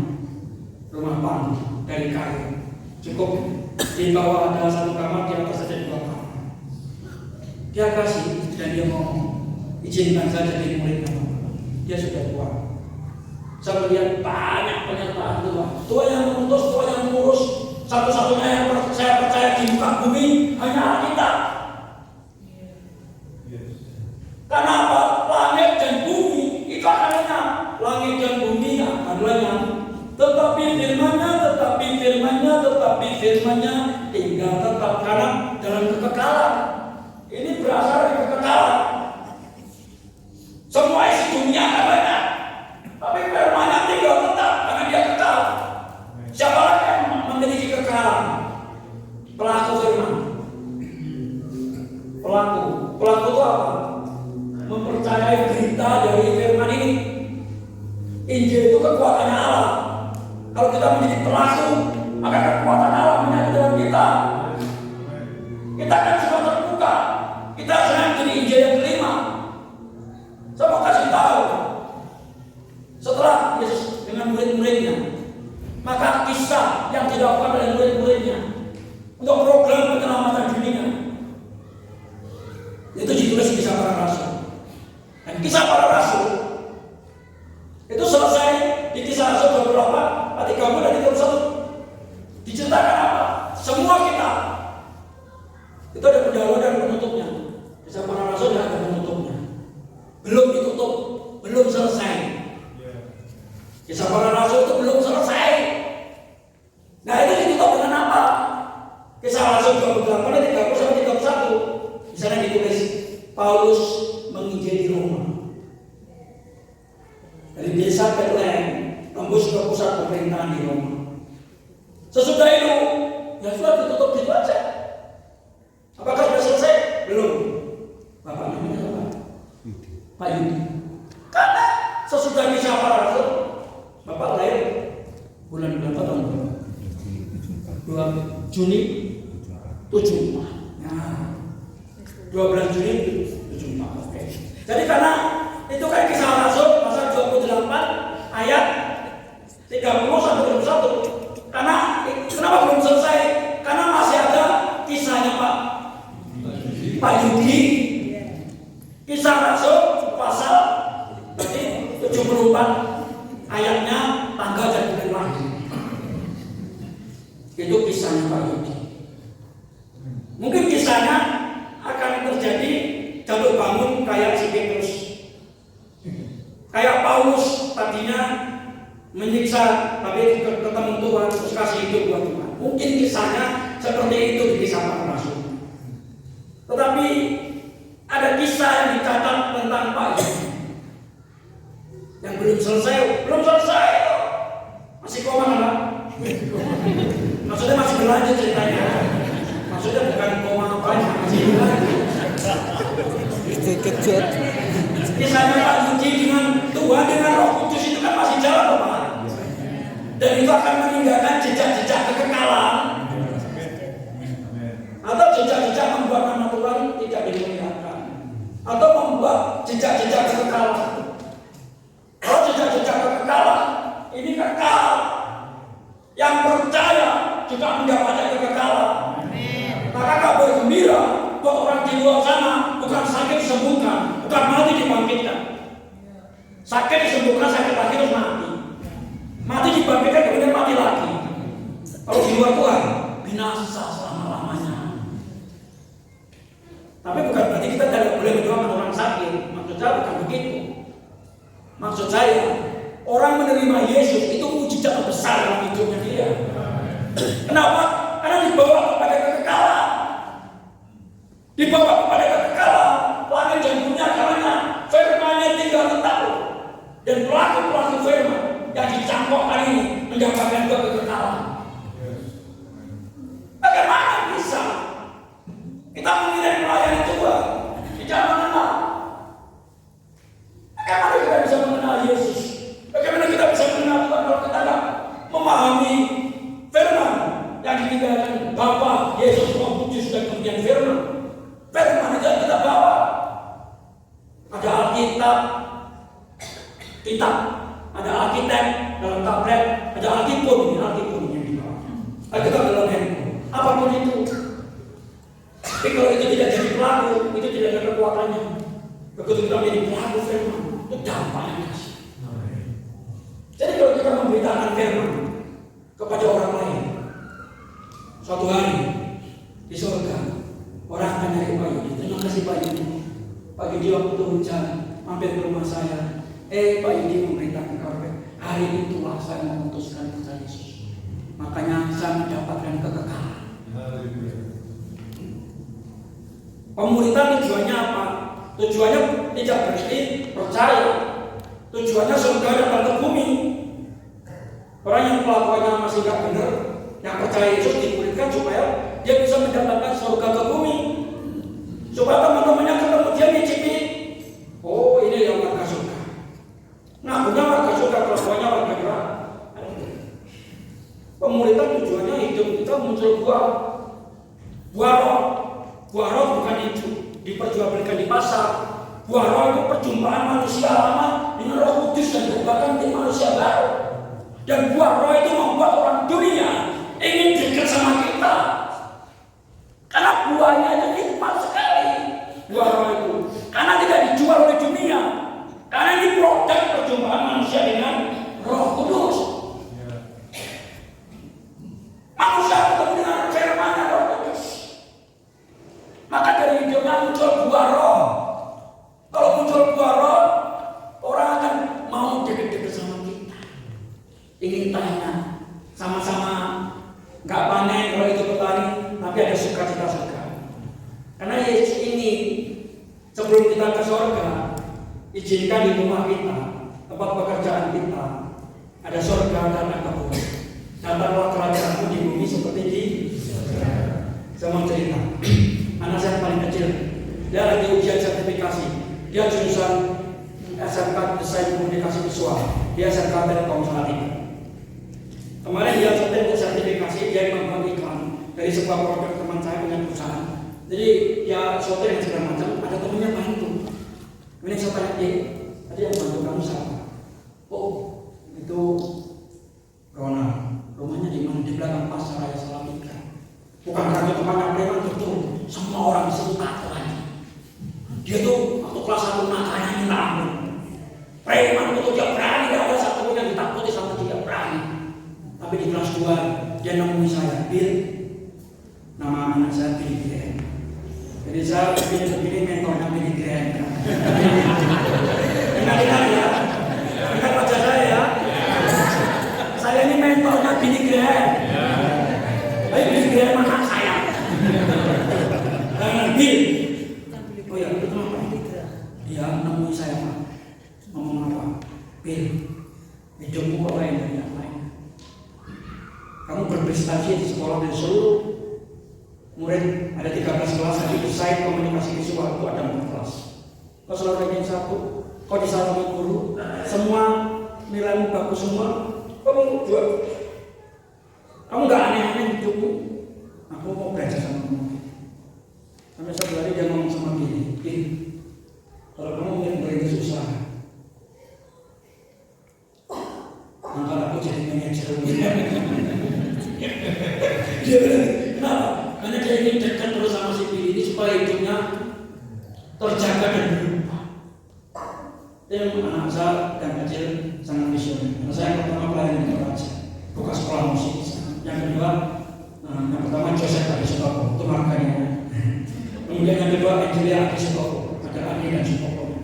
Speaker 1: rumah panggung dari kayu. Cukup di bawah ada 1 kamar, di atas ada 2 kamar. Dia kasih dan dia ngomong, izinkan saya jadi murid Bapak. Dia sudah tua. Saya melihat banyak penyertaan Tuhan. Tuhan yang mengutus, Tuhan yang mengurus. Satu-satunya yang saya percaya di muka bumi hanya Alkitab. Karena apa? Langit dan bumi itu akan lenyap. Langit dan bumi akan lenyap. Tetapi firman-Nya tinggal tetap karena dalam kekekalan. Ini berasal dari kekekalan. Semua isi dunia akan lenyap, tapi firman-Nya tinggal tetap karena dia kekal. Siapa lagi yang memiliki kekekalan? Pelaku firman. Pelaku itu apa? Mempercayai berita dari firman ini. Injil itu kekuatannya Allah. Kalau kita menjadi pelaku, maka kekuatan Allah menyatu dalam kita. Kita akan semua terbuka. Kita sedang menjadi Injil yang kelima. Saya mau kasih tahu. Setelah Yesus dengan murid-muridnya Maka kisah yang dilakukan oleh murid-muridnya untuk program penyelamatan dunia itu ditulis kisah para rasul. Dan kisah para rasul itu selesai di kisah rasul 28 ayat 30 dan 31. Diceritakan apa? Semua kita itu ada pendahuluan dan penutupnya. Kisah para rasul ada penutupnya. Belum ditutup, belum selesai. Kisah para rasul itu belum selesai. Nah itu ditutup dengan apa? Kisah rasul 28 ayat 30 sampai 31. Di sana ditulis Paulus menginjili Roma. Dari desa Bethlehem tembus ke pusat pemerintahan di Roma. Sesudah itu, ya sudah ditutup gitu aja. Apakah sudah selesai? Belum. Bapak namanya apa? Pak Yudi. Karena sesudah kisah para rasul, Bapak lahir bulan berapa tahun? 2 Juni 74. Nah, 12 Juni 74. Oke. Jadi karena itu kan kisah rasul pasal 28 ayat 30 sampai 31. Karena kenapa belum selesai? Karena masih ada kisahnya Pak Yudi. Kisah rasul pasal berarti 74 ayatnya tanggal dan bulan lahir. Itu kisahnya Pak Yudi. Mungkin kisahnya akan terjadi jatuh bangun kayak si Petrus, kayak Paulus tadinya menyiksa tapi ketemu Tuhan terus kasih hidup buat Tuhan. Mungkin kisahnya seperti itu di kisah para rasul. Tetapi ada kisah yang dicatat tentang Pak Yudi yang belum selesai, masih koma kan? Maksudnya masih berlanjut ceritanya. Maksudnya bukan koma banyak, masih berlanjut.
Speaker 2: Kejut.
Speaker 1: Kisahnya Pak Yudi dengan Tuhan dengan Roh Kudus itu kan masih jalan, Pak. Dan itu akan meninggalkan jejak-jejak kekekalan. Atau jejak-jejak membuat nama Tuhan tidak dimuliakan. Atau membuat jejak-jejak kekekalan. Kalau jejak-jejak kekekalan ini kekal. Yang percaya juga mendapatkan kekekalan. Maka kabar gembira buat orang di luar sana bukan sakit disembuhkan, bukan mati dibangkitkan. Sakit disembuhkan, sakit lagi terus mati. Mati dibangkitkan kemudian mati lagi. Kalau di luar Tuhan binasa selama-lamanya. Tapi bukan berarti kita tidak boleh mendoakan orang sakit. Maksud saya bukan begitu. Maksud saya orang menerima Yesus itu mujizat terbesar dalam hidupnya dia. Kenapa? Karena dibawa kepada kekekalan. Dibawa kepada kekekalan. Langit dan bumi karena firman-Nya tinggal tetap. Dan pelaku-pelaku firman yang dicangkokkan ini mendapatkan kekekalan. Bagaimana bisa kita mengirim melayani Tuhan tidak mengenal? Bagaimana kita bisa mengenal Yesus? Bagaimana kita bisa mengenal Tuhan kalau kita tidak memahami firman yang ditinggalkan Bapa, Yesus, Roh Kudus dan kemudian firman. Firman itu yang kita bawa. Ada Alkitab, ada Alkitab dalam tablet, ada Alkitab yang dibawa. Alkitab dalam handphone, apapun itu. Tapi kalau itu tidak jadi pelaku, itu tidak ada kekuatannya. Begitu kita menjadi pelaku firman, itu dampaknya kasih. Jadi kalau kita memberitakan firman kepada orang lain, suatu hari di surga orang akan nyari Pak Yudi. Terima kasih Pak Yudi. Pak Yudi waktu hujan mampir ke rumah saya. Pak Yudi memberitakan kabar hari itulah saya memutuskan percaya Yesus. Makanya saya mendapatkan kekekalan. Pemuritan tujuannya apa? Tujuannya tidak berarti percaya. Tujuannya surga datang ke bumi. Orang yang kelakuannya masih tidak benar, yang percaya Yesus dimuridkan supaya dia bisa mendapatkan surga ke bumi. Supaya teman-temannya ketemu dia mencicipi. Oh, ini yang warga surga. Nah, bukan warga surga, kelakuannya warga neraka. Pemuritan tujuannya hidup kita muncul buah roh. Buah roh bukan itu diperjualbelikan di pasar. Buah roh itu perjumpaan manusia lama dengan Roh Kudus dan berubahkan menjadi manusia baru. Dan buah roh itu membuat orang dunia ingin dekat sama kita. Karena buahnya itu nikmat sekali. Buah roh itu. Karena tidak dijual oleh dunia. Karena ini produk perjumpaan manusia dengan Roh Kudus. Manusia ketemu dengan firman Roh Kudus. Maka dari hidupnya muncul buah roh. Kalau muncul buah roh, orang akan mau dekat-dekat sama kita. Ingin tanya, sama-sama nggak panen kalau itu petani, tapi ada sukacita sekali. Karena Yesus ini sebelum kita ke surga, izinkan di rumah kita, tempat pekerjaan kita, ada surga dan ada kebun. Datanglah kerajaanmu di bumi seperti di surga. Saya mau cerita, anak saya paling kecil, dia lagi ujian sertifikasi. Dia jurusan SMK Desain Komunikasi Visual. Dia SMK Telkom Salatiga. Kemarin dia setting untuk sertifikasi, dia membuat iklan dari sebuah produk teman saya punya perusahaan. Jadi dia shooting dan segala macam, ada temannya bantu. Ini saya tanya, tadi yang bantu kamu siapa? Oh, itu Ronald. Rumahnya di mana? Di belakang Pasar Raya Salatiga. Bukan karena tempatnya preman, betul. Semua orang disebut tato lagi. Dia tuh waktu kelas 1 nakalnya minta ampun. Preman itu dia berani, tidak ada satu pun yang ditakuti sama dia, berani. Tapi di kelas 2 dia nemui saya, Bill. Nama anak saya Billy Graham. Jadi saya begini mentornya Billy Graham. Ingat ya, ingat wajah saya ya. Saya ini mentornya Billy Graham. Tapi Billy Graham anak saya. Bill. Oh ya, itu kenapa? Dia nemui saya, Pak. Ngomong apa? Bill, hidupmu kok lain dari yang lain. Kamu berprestasi di sekolah dan seluruh murid ada 13 kelas, tapi desain komunikasi visual itu ada 4 kelas. Kau selalu ranking 1, kau disalami guru, semua nilaimu bagus semua. Kamu jual. Kamu nggak aneh-aneh hidupmu. Aku mau belajar sama kamu. Sampai satu hari dia ngomong sama gini, kalau kamu ingin berintis usaha, angkat aku jadi manajer. Dia bilang, kenapa? Karena dia ingin dekat terus sama si Billy ini supaya hidupnya terjaga dan berubah. Dia anak saya yang kecil sangat visioner. Karena saya yang pertama pelayan di Toraja, buka sekolah musik. Yang kedua, yang pertama Joseph Adi Sutopo, itu markanya. Kemudian yang kedua Angelia Adi Sutopo, ada Adi dan Sutopo.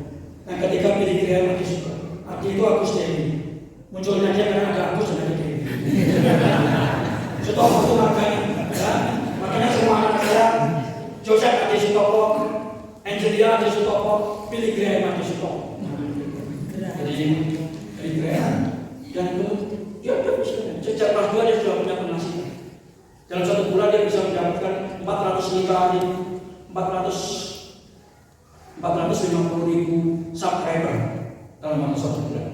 Speaker 1: Yang ketiga Billy Graham Adi Sutopo. Adi itu Agus Dewi. Munculnya dia karena ada Agus dan ada Dewi. Sutopo itu markanya. Ya. Makanya semua anak saya Joseph Adi Sutopo, Angelia Adi Sutopo, Billy Graham Adi Sutopo. Jadi Billy Graham. Dan itu dia bisa. Sejak kelas 2 dia sudah punya penghasilan. Dalam 1 bulan dia bisa mendapatkan 450.000 subscriber dalam waktu 1 bulan.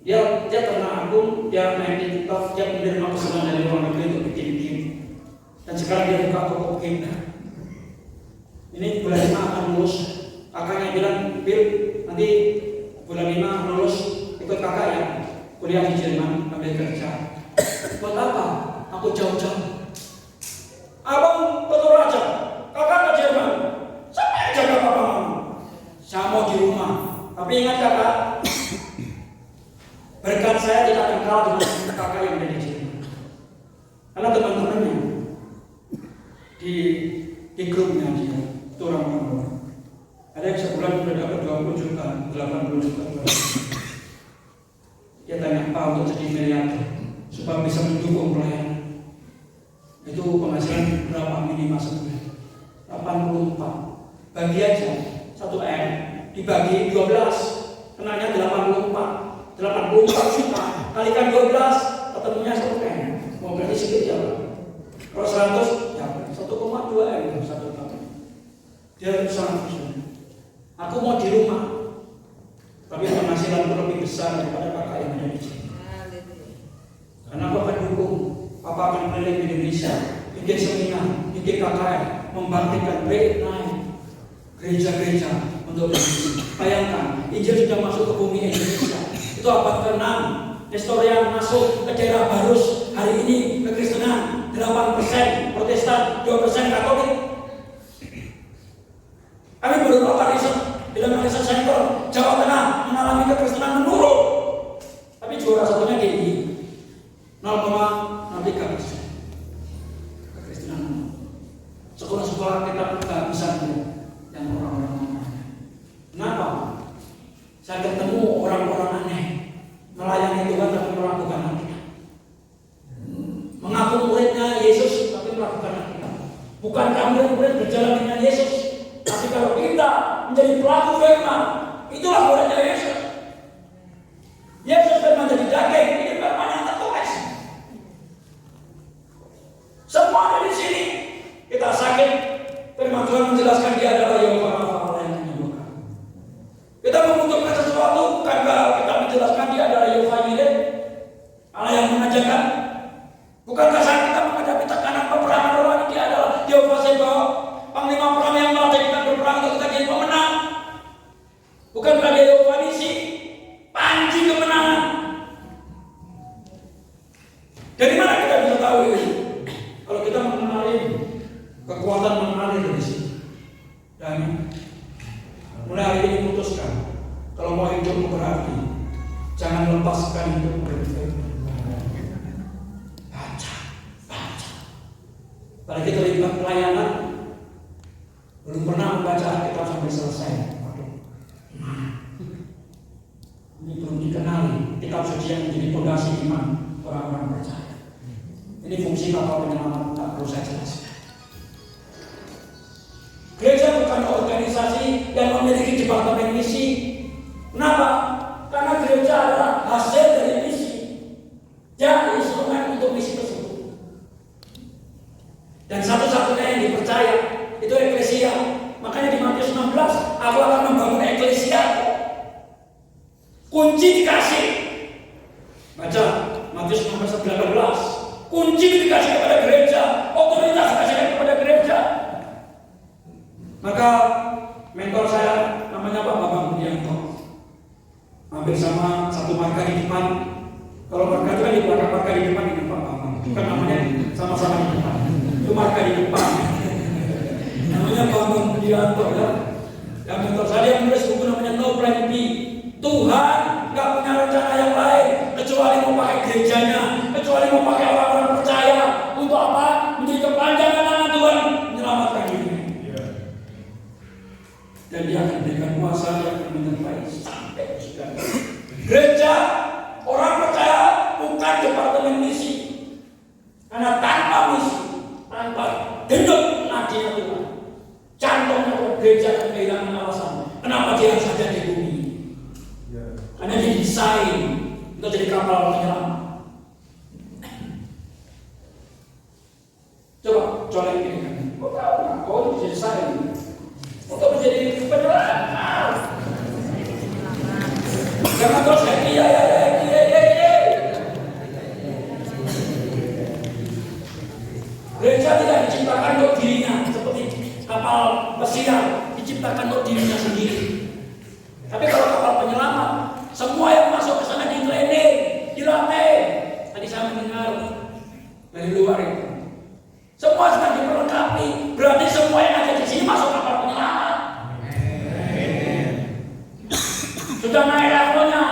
Speaker 1: Dia karena akun, dia main di TikTok, dia menerima pesanan dari luar negeri untuk bikin game. Dan sekarang dia buka toko game. Ini bulan 5 akan lulus. Kakaknya bilang, Bill, nanti bulan 5 lulus ikut kakak ya, kuliah di Jerman, ambil kerja. Buat apa? Aku jauh-jauh. Abang ke Toraja, kakak ke Jerman. Sampai jaga papa mama. Saya mau di rumah. Tapi ingat kakak, berkat saya tidak akan kalah dengan kakak yang ada di Jerman. Karena teman-temannya di grupnya dia, itu orang-orang. Ada yang sebulan sudah dapat 20 juta, 80 juta. Dia tanya, Pak, untuk jadi miliarder supaya bisa mendukung pelayanan. Itu penghasilan berapa minimal sebulan? 84. Bagi aja 1M dibagi 12, kenanya 84 juta kalikan 12 ketemunya 1M. Mau berarti sedikit ya Pak. Kalau 100 ya 1,2M 1 tahun. Dia sangat visioner. Aku mau di rumah, tapi penghasilanku lebih besar daripada kakak yang ada di sini. Karena aku akan dukung. Papa akan keliling Indonesia, bikin seminar, bikin KKR, membangkitkan naik gereja-gereja untuk Indonesia. Bayangkan, Injil sudah masuk ke bumi Indonesia. Itu abad ke-6. Nestorian masuk ke daerah Barus hari ini kekristenan 8% Protestan, 2% Katolik. Kami baru melakukan riset dalam riset center Jawa Tengah mengalami kekristenan menurun, tapi juara satunya DIY 0,03% kekristenan menurun. Sekolah-sekolah kita nggak bisa yang orang-orang aneh. Kenapa? Saya ketemu orang-orang aneh melayani Tuhan tapi melakukan hati. Mengaku muridnya Yesus tapi melakukan hati. Bukan kami murid berjalan dengan Yesus, tapi kalau kita menjadi pelaku firman, itulah muridnya Yesus. Yesus firman jadi daging, ini firman yang tertulis. Semua ada di sini. Kita sakit, firman Tuhan menjelaskan dia adalah Yehova Rafa, Allah yang menyembuhkan. Kita membutuhkan sesuatu, bukankah kita menjelaskan dia adalah Yehova Jireh, Allah yang mengajarkan? Bukankah saat kita menghadapi tekanan peperangan rohani, dia adalah Yehova Sebaot, panglima perang yang melatih kita berperang untuk kita jadi pemenang? Bukankah dia Yehova Nisi, panji kemenangan? Dari mana kita bisa tahu ini? Kalau kita mengenali kekuatan mengalir dari sini. Dan mulai hari ini putuskan, kalau mau hidupmu berarti, jangan lepaskan hidupmu dari firman. Baca. Pada kita terlibat pelayanan, belum pernah membaca Alkitab sampai selesai. Ini belum dikenali kitab suci yang menjadi fondasi iman orang-orang percaya. Ini fungsi kapal penyelamat, tak perlu saya jelaskan. Gereja bukan organisasi yang memiliki departemen misi. Kenapa? Karena gereja adalah hasil dari misi. Jadi instrumen untuk misi tersebut. Dan satu-satunya yang dipercaya itu eklesia. Makanya di Matius 16, aku akan membangun eklesia. Kunci dikasih. Baca Matius 16:18. Kunci dikasih kepada gereja, otoritas dikasih kepada gereja. Maka mentor saya namanya Pak Bambang Budianto, hampir sama satu marga di depan. Kalau marga itu kan di belakang, marga di depan dengan Pak Bambang. Bukan namanya sama-sama di depan. Itu marga di depan. Namanya Bambang Budianto ya. Yang mentor saya yang menulis buku namanya No Plan B. Tuhan nggak punya rencana yang lain kecuali mau pakai gerejanya, kecuali mau pakai orang-orang percaya. Untuk apa? Menjadi kepanjangan tangan Tuhan menyelamatkan diri. Dan dia akan berikan kuasa yang menyertai sampai sudah. Gereja orang percaya bukan departemen misi. Karena tanpa misi, tanpa hidup nadinya Tuhan, contohnya gereja akan kehilangan alasan. Kenapa dia harus ada di bumi? Karena dia desain untuk jadi kapal penyelam. Coba colek ini kan. Oh, desain untuk menjadi penyelam. Jangan terus ya. Gereja tidak diciptakan untuk dirinya seperti kapal pesiar diciptakan untuk dirinya sendiri. Tapi kalau kapal penyelamat, semua yang masuk ke sana di-training, dilatih. Tadi saya mendengar dari luar itu. Semua sedang diperlengkapi. Berarti semua yang ada di sini masuk kapal penyelamat. Sudah naik levelnya.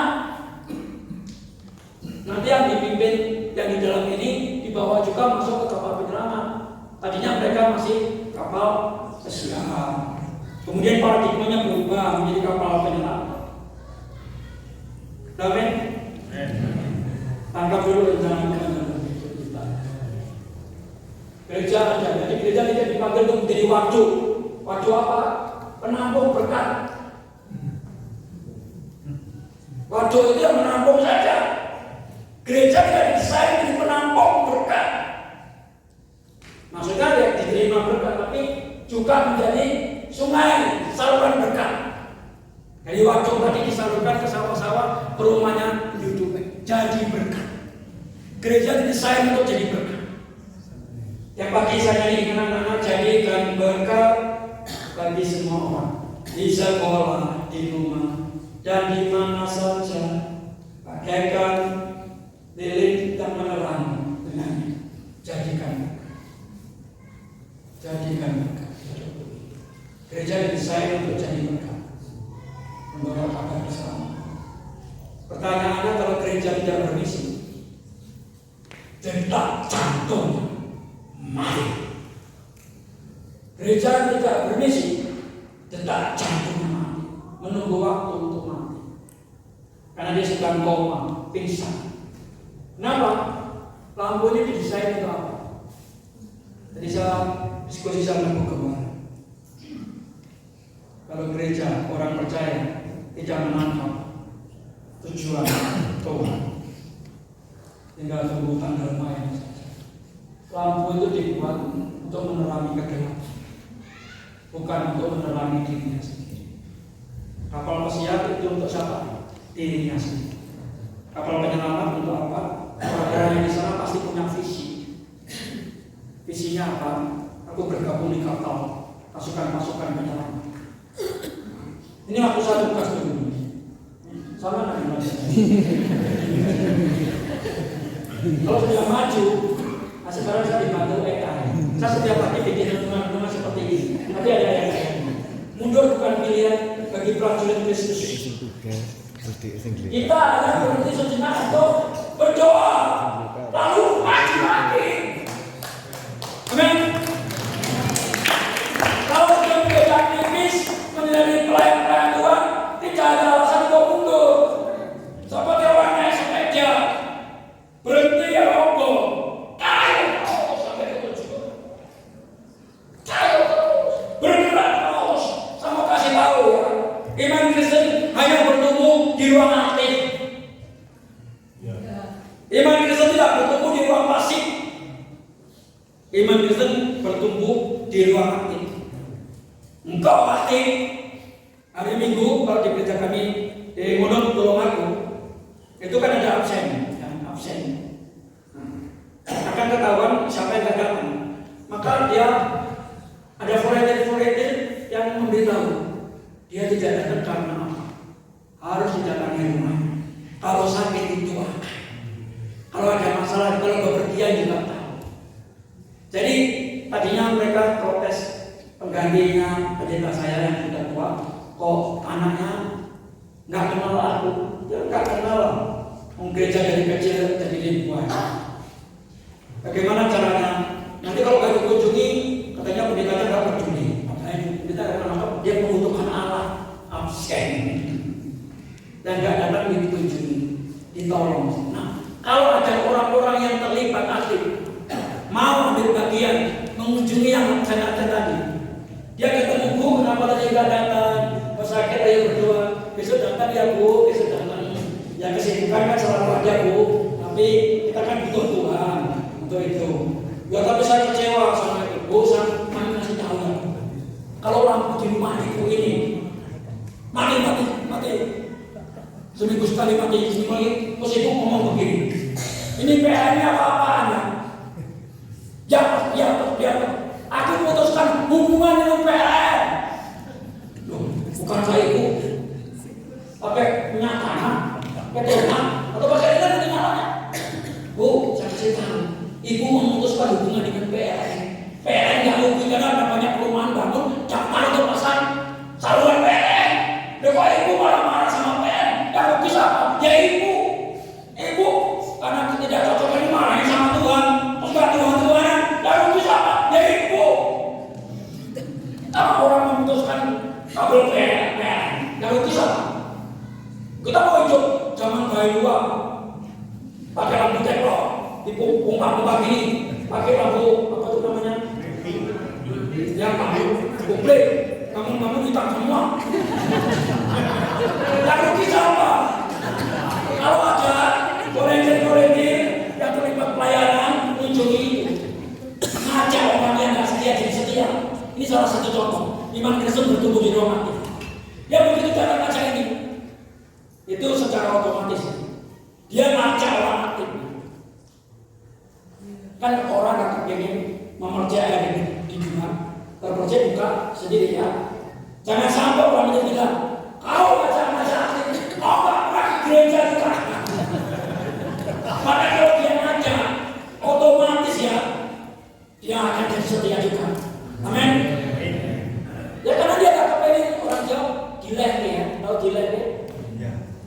Speaker 1: Nanti yang dipimpin yang di dalam ini dibawa juga masuk ke kapal penyelamat. Tadinya mereka masih kapal pesiar. Kemudian paradigmanya berubah menjadi kapal penyelamat. Amin. Tangkap dulu rencana kita. Gereja aja. Jadi gereja tidak dipanggil untuk menjadi waduk. Waduk apa? Penampung berkat. Waduk itu yang menampung saja. Gereja tidak didesain menjadi penampung berkat. Maksudnya ya diterima berkat, tapi juga menjadi sungai saluran berkat. Dari waduk tadi disalurkan ke sawah-sawah, perumahannya hidup jadi berkat. Gereja didesain untuk jadi berkat. Yang pagi saya ingin anak-anak jadikan berkat bagi semua orang, di sekolah, di rumah, dan di mana saja. Bagaikan lilin dan menerangi dengan jadikan berkat. Gereja didesain untuk jadi berkat, membawa kabar bersama. Pertanyaannya, kalau gereja tidak bermisi, detak jantung mati. Gereja tidak bermisi, detak jantung mati, menunggu waktu untuk mati, karena dia sedang koma, pingsan. Kenapa? Lampu ini didesain untuk apa? Jadi saya diskusi sama Bu kemarin. Kalau gereja, orang percaya tidak menangkap tujuan Tuhan, tinggal tunggu tanggal main saja. Lampu itu dibuat untuk menerangi kegelapan, bukan untuk menerangi dirinya sendiri. Kapal pesiar itu untuk siapa? Dirinya sendiri. Kapal penyelamat untuk apa? Orang yang di sana pasti punya visi. Visinya apa? Aku bergabung di kapal pasukan penyelamat. Ini waktu saya tugas dulu. Sama nanti mas. Kalau sudah maju, sekarang saya dibantu AI. Saya setiap pagi bikin teman-teman seperti ini. Tapi ada yang kayak mundur bukan pilihan bagi prajurit Kristus. Kita akan berhenti sejenak untuk berdoa, lalu maju lagi. Amin. Kalau kita menjadi aktivis, menjadi pelayan Tuhan, tidak ada alasan untuk mundur. Seperti orang naik sepeda, berhenti ya rogo, tayo sampai ke tujuan, tayo terus, bergerak terus. Saya mau kasih tahu ya, iman Kristen hanya bertumbuh di ruang aktif. Iman Kristen tidak bertumbuh di ruang pasif. Iman Kristen bertumbuh di ruang aktif. Engkau aktif. Hari Minggu kalau di gereja kami di Modok Tulungagung itu kan ada absen, absen. Akan ketahuan siapa yang datang. Maka dia ada volunteer yang memberitahu dia tidak datang karena apa? Harus didatangi rumahnya. Kalau sakit itu akan. Kalau ada masalah, kalau bepergian juga tahu. Jadi tadinya mereka protes penggantinya pendeta saya yang sudah tua. Kok anaknya nggak kenal aku? Ya nggak kenal. Gereja dari kecil jadi ribuan. Bagaimana caranya? Nanti kalau nggak dikunjungi, katanya pendetanya nggak peduli. Makanya pendeta kenapa? Dia membutuhkan Allah, absen dan nggak datang dikunjungi, ditolong. Nah, kalau ada orang-orang yang terlibat aktif, mau ambil bagian mengunjungi yang saya tadi, dia ketemu Bu, kenapa tadi nggak datang? Sakit ayo berdoa, besok datang ya Bu, besok datang. Ya kesibukan kan selalu ada Bu, tapi kita kan butuh Tuhan untuk itu. Ya tapi saya kecewa sama itu Bu, saya mau kasih tahu ya. Kalau lampu di rumah ibu ini mati, seminggu sekali mati, terus ibu ngomong begini, ini PR-nya apa-apaan ya? Ya, aku memutuskan hubungan dengan PR. Bukan saya ibu pakai minyak tanah, pakai rumah, atau pakai ikan dengan nyalanya. Bu, saya kasih tahu, ibu memutuskan hubungan dengan PLN. PLN nggak rugi karena ada banyak perumahan bangun, jangan untuk pasang saluran PLN. Dewa ibu marah-marah sama PLN, yang rugi siapa? Ya ibu, karena tidak cocok ini marahin sama Tuhan, enggak Tuhan, yang rugi siapa? Ya ibu. Kalau orang memutuskan kabel PLN, yang rugi siapa? Kita mau hidup zaman gaya luar, pakai lampu teplok, dipompa gini, pakai lampu apa itu namanya? Yang lampu komplek, bangun hitam semua. Yang rugi siapa? Kalau ada volunteer yang terlibat pelayanan, kunjungi itu, ngajak orang yang nggak setia jadi setia. Ini salah satu contoh. Iman Kristen bertumbuh di ruang aktif. Ya begitu cara ngajak ini. Itu secara otomatis dia ngajak orang aktif. Kan orang yang ingin mempercayai di dunia, terpercaya buka sendiri ya. Jangan sampai orang itu bilang, kau ngajak aktif, kau nggak pernah gereja juga. Maka yang akan jadi setia juga. Amin. Ya karena dia gak kepengen orang Jawa gileh nih ya, tahu gileh ya?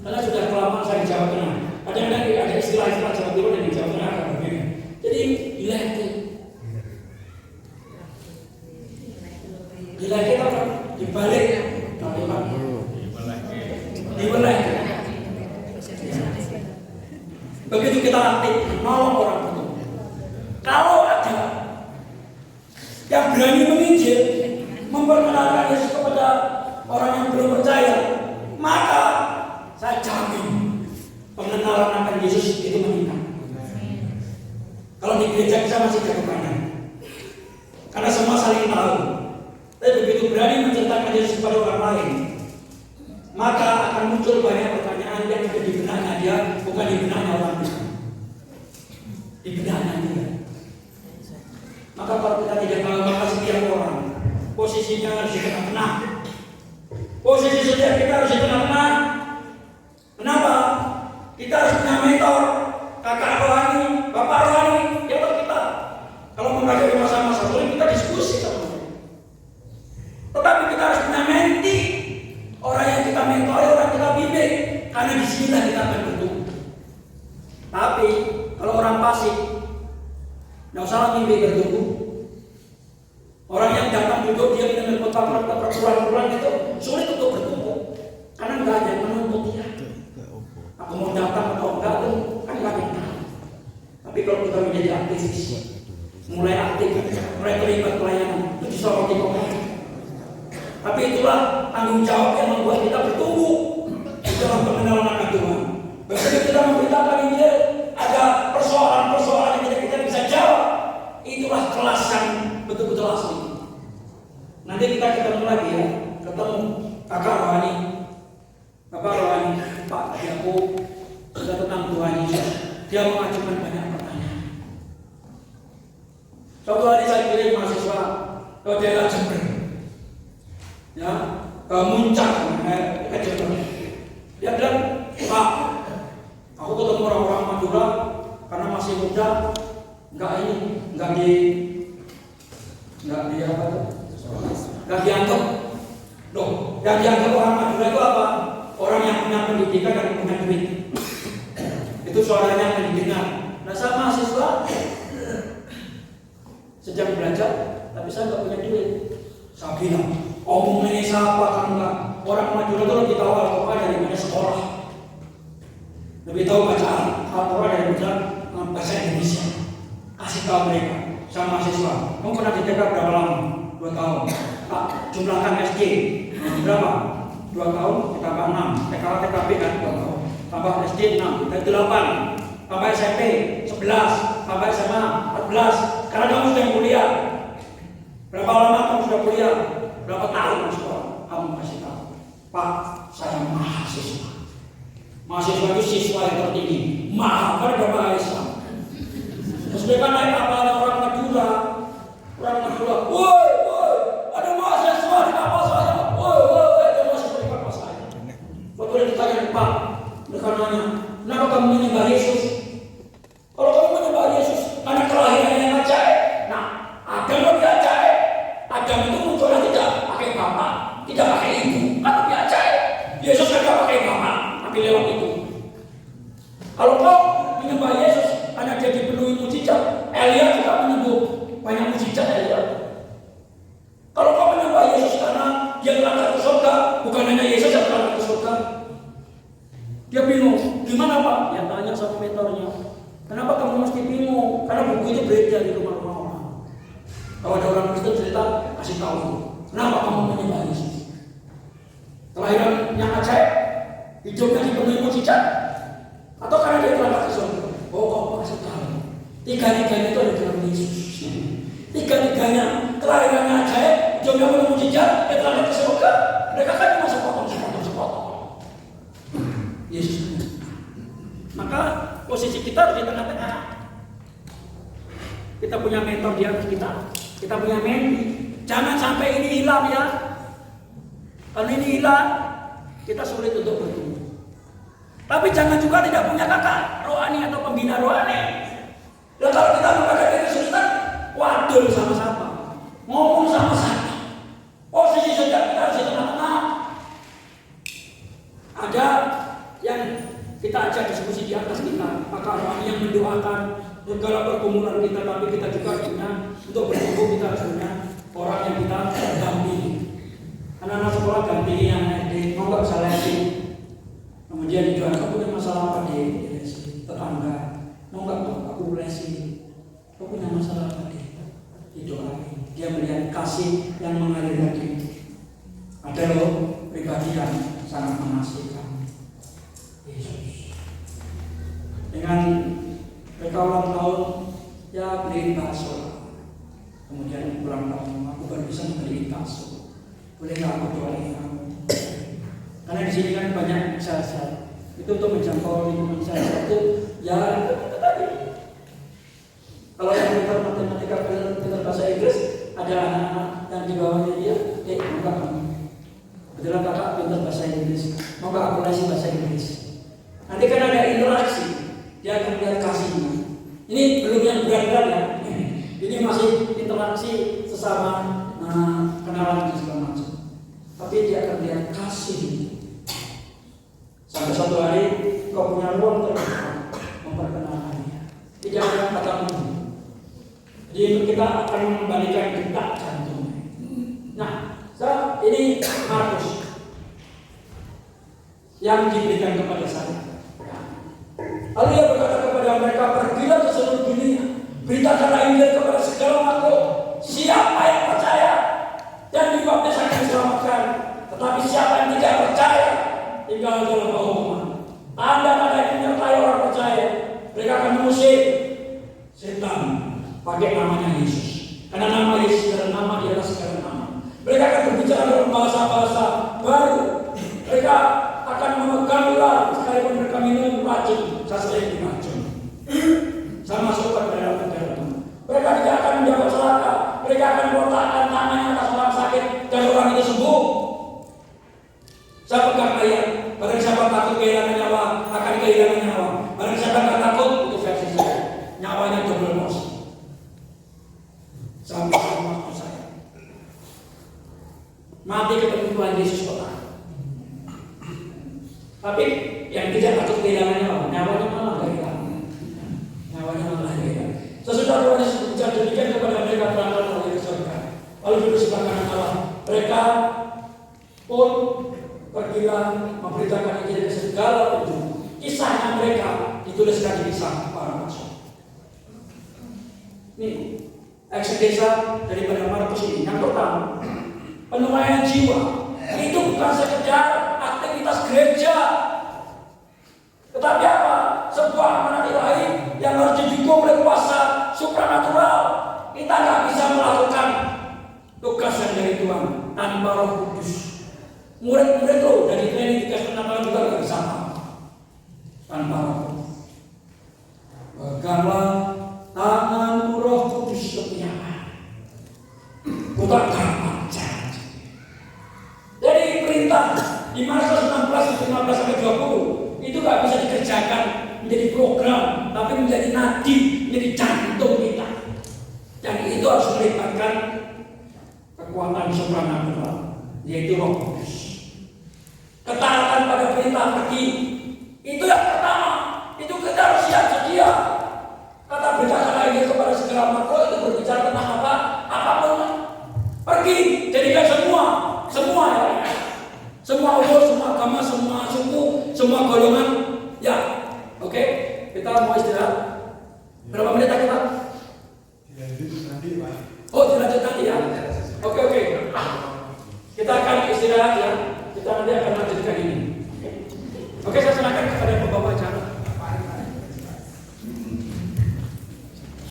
Speaker 1: Karena sudah kelamaan saya di Jawa Tengah. Kadang-kadang ada istilah-istilah Jawa Timur dan di Jawa Tengah agak berbeda. Jadi gileh itu. Gileh kita kan dibalik, dibalik. Begitu kita latih nolong orang itu. Kalau ada yang berani menginjil, memperkenalkan Yesus kepada orang yang belum percaya, maka saya jamin pengenalan akan Yesus itu meningkat. Kalau di gereja kita masih jago kanan, karena semua saling tahu. Tapi begitu berani menceritakan Yesus kepada orang lain, maka akan muncul banyak pertanyaan yang ada di benaknya dia, bukan di benaknya orang lain. Di benaknya dia. Maka kalau kita tidak tahu, maka setiap orang posisinya harus di tengah-tengah. Posisi setiap kita harus di tengah-tengah. Kenapa? Kita harus punya mentor, kakak rohani, bapak rohani, yang kita. Kalau menghadapi masa-masa sulit, kita diskusi sama mereka. Tetapi kita harus punya menti, orang yang kita mentori, orang yang kita bimbing, karena di sinilah kita akan bertumbuh. Tapi kalau orang pasif, tidak usah mimpi bertumbuh. Orang yang datang duduk dia dengan berpulang-pulang itu sulit untuk bertumbuh, karena nggak ada yang menuntut dia. Aku mau datang atau enggak itu kan nggak ada yang tahu. Tapi kalau kita menjadi aktivis, mulai aktif, mulai terlibat pelayanan, itu disoroti orang. Tapi itulah tanggung jawab yang membuat kita bertumbuh di dalam pengenalan akan Tuhan. Begitu kita memberitakan Injil, ada persoalan-persoalan yang kita bisa jawab. Itulah kelas yang betul-betul asli. Nanti kita ketemu lagi ya, ketemu kakak rohani, bapak rohani, Pak Yakub, sudah tentang Tuhan Yesus. Dia mengajukan banyak pertanyaan. Suatu hari saya kirim mahasiswa ke daerah Jember, ya, ke Muncak, ke Jember. Dia bilang, Pak, aku ketemu orang-orang Madura karena masih muda, nggak dianggap. Loh, yang dianggap orang Madura itu apa? Orang yang punya pendidikan dan punya duit. Itu suaranya pendidikan. Nah, saya mahasiswa sejak belajar, tapi saya nggak punya duit. Saya bilang, omongannya siapa kan enggak? Orang Madura itu lebih tahu Al-Quran daripada sekolah, lebih tahu baca Al-Quran daripada bahasa Indonesia. Kasih tahu mereka, saya mahasiswa. Kamu pernah di TK berapa lama? 2 tahun. Pak, jumlahkan SD berapa? 2 tahun, ditambah 6. TKB kan 2 tahun. Tambah SD 6, dari 8. Tambah SMP 11, tambah SMA 14. Karena kamu sudah kuliah. Berapa lama kamu sudah kuliah? Berapa tahun kamu sekolah? Kamu kasih tahu. Pak, saya mahasiswa. Mahasiswa itu siswa yang tertinggi. Mahal, karena ada mahasiswa. Terus mereka naik kapal orang Madura. Orang Madura, woi, ada mahasiswa di kapal saya. Woi, ada mahasiswa di kapal saya. Waktu dia ditanya, Pak, mereka nanya, kenapa kamu menyembah Yesus? Kalau kamu menyembah Yesus, karena kelahiran yang ajaib. Nah, Adam lebih ajaib. Adam itu munculnya tidak pakai bapak, tidak pakai ibu, kan lebih ajaib. Yesus tidak pakai bapak, tapi lewat itu. Kalau kau menyembah Yesus, karena dia dipenuhi mujizat, Elia juga menyebut banyak mujizat Elia. Kalau kau menyembah Yesus karena dia berangkat ke surga, bukan hanya Yesus yang berangkat ke surga. Dia bingung, gimana Pak? Dia tanya sama mentornya, kenapa kamu mesti bingung? Karena buku itu beredar di rumah-rumah orang. Kalau ada orang Kristen cerita, kasih tahu, kenapa kamu menyembah Yesus? Kelahiran yang ajaib, hidupnya dipenuhi mujizat, atau karena dia berangkat ke surga? Oh, kau kasih tahu. Tiga-tiganya itu ada dalam Yesus. Tiga-tiganya kelahirannya ajaib, hidupnya penuh mujizat, dia berangkat ke surga. Mereka kan cuma sepotong. Yesus. Maka posisi kita harus di tengah-tengah. Kita punya mentor di atas kita. Kita punya menti. Jangan sampai ini hilang ya. Kalau ini hilang, kita sulit untuk bertumbuh. Tapi jangan juga tidak punya kakak rohani atau pembina rohani. Dan kalau kita menghadapi kesulitan, waduh.
Speaker 2: adil sama siapa, ngomong sama siapa. Posisi setiap kita di tengah-tengah. Ada yang kita ajak diskusi di atas kita, maka orang yang mendoakan segala pergumulan kita, tapi kita juga punya untuk bertumbuh, kita punya orang yang kita dampingi. Anak-anak sekolah dampingi yang di mau nggak bisa lesi, kemudian juga aku punya masalah apa di lesi, tetangga mau nggak aku lesi, aku punya masalah apa di didoain, dia melihat kasih yang mengalir lagi. Ada loh pribadi yang sangat mengasihi kamu, Yesus. Dengan mereka ulang tahun, ya beliin bakso. Kemudian ulang tahun, aku baru bisa membeli bakso. Boleh nggak aku doain kamu? Karena di sini kan banyak syarat. Itu untuk menjangkau lingkungan syarat itu, ya itu tadi. Kalau yang pintar matematika, pintar bahasa Inggris, ada anak-anak yang di bawahnya dia, enggak kamu. Kebetulan kakak pintar bahasa Inggris, mau nggak aku lesi bahasa Inggris? Nanti kan ada interaksi, dia akan lihat kasihnya. Ini belum yang berat-berat ya. Ini masih interaksi sesama kenalan dan segala macam. Tapi dia akan lihat kasih. Sampai suatu hari kau punya ruang terbuka memperkenalkan dia. Tidak ada kata mundur. Jadi kita akan mengembalikan detak jantung. Nah, ini Markus yang diberikan kepada saya. Lalu ia berkata kepada mereka, pergilah ke seluruh dunia, beritakanlah Injil kepada segala makhluk. Siapa yang percaya dan dibaptis akan diselamatkan, tetapi siapa yang tidak percaya tinggal dalam hukuman. Tanda-tanda yang menyertai orang percaya, mereka akan mengusir setan pakai namanya Yesus. Karena nama Yesus adalah nama di atas segala nama. Mereka akan berbicara dalam bahasa-bahasa baru. Mereka akan memegang ular sekalipun mereka minum racun. Saya sering diracun. Saya masuk ke dalam penjara. Mereka tidak akan menjaga celaka. Mereka akan meletakkan tangannya atas orang sakit dan orang itu sembuh. Saya pegang ayat. Barang siapa takut kehilangan nyawa akan kehilangan nyawa. Barang siapa tak takut, itu versi saya. Nyawanya double porsi. Sampai waktu saya mati ketemu Tuhan Yesus kota. Tapi yang tidak takut kehilangan nyawa, nyawanya malah gak hilang. Nyawanya malah gak hilang. Sesudah Tuhan Yesus berbicara demikian kepada mereka, berangkat melalui ke surga. Lalu duduk sebelah kanan Allah. Mereka pun pergilah memberitakan Injil ke segala penjuru. Kisahnya mereka dituliskan di kisah para rasul. Ini eksegesa daripada Markus ini. Yang pertama, penuaian jiwa itu bukan sekedar aktivitas gereja, tetapi apa? Sebuah amanat ilahi yang harus didukung oleh kuasa supranatural. Kita nggak bisa melakukan tugas yang dari Tuhan tanpa Roh Kudus. Murid-murid lo dari training 3,5 tahun juga nggak bisa tanpa Roh Kudus. Peganglah tangan Roh Kudus setiap hari. Bukan gampang janji. Jadi perintah di Markus 16, 15 sampai 20 itu nggak bisa dikerjakan menjadi program, tapi menjadi nadi, menjadi jantung kita. Dan itu harus melibatkan kekuatan supranatural, yaitu Roh Kudus. Ketaatan pada perintah pergi itu yang pertama. Itu kita harus siap sedia. Kata beritakanlah Injil kepada segala makhluk itu berbicara tentang apa? Apapun. Pergi, jadikan semua ya. Semua umur, semua agama, semua suku, semua golongan. Ya, oke. Kita mau istirahat. Berapa menit kita?
Speaker 3: Dilanjut nanti, Pak.
Speaker 2: Oh, dilanjut nanti ya. Oke. Kita akan istirahat ya. Kita nanti akan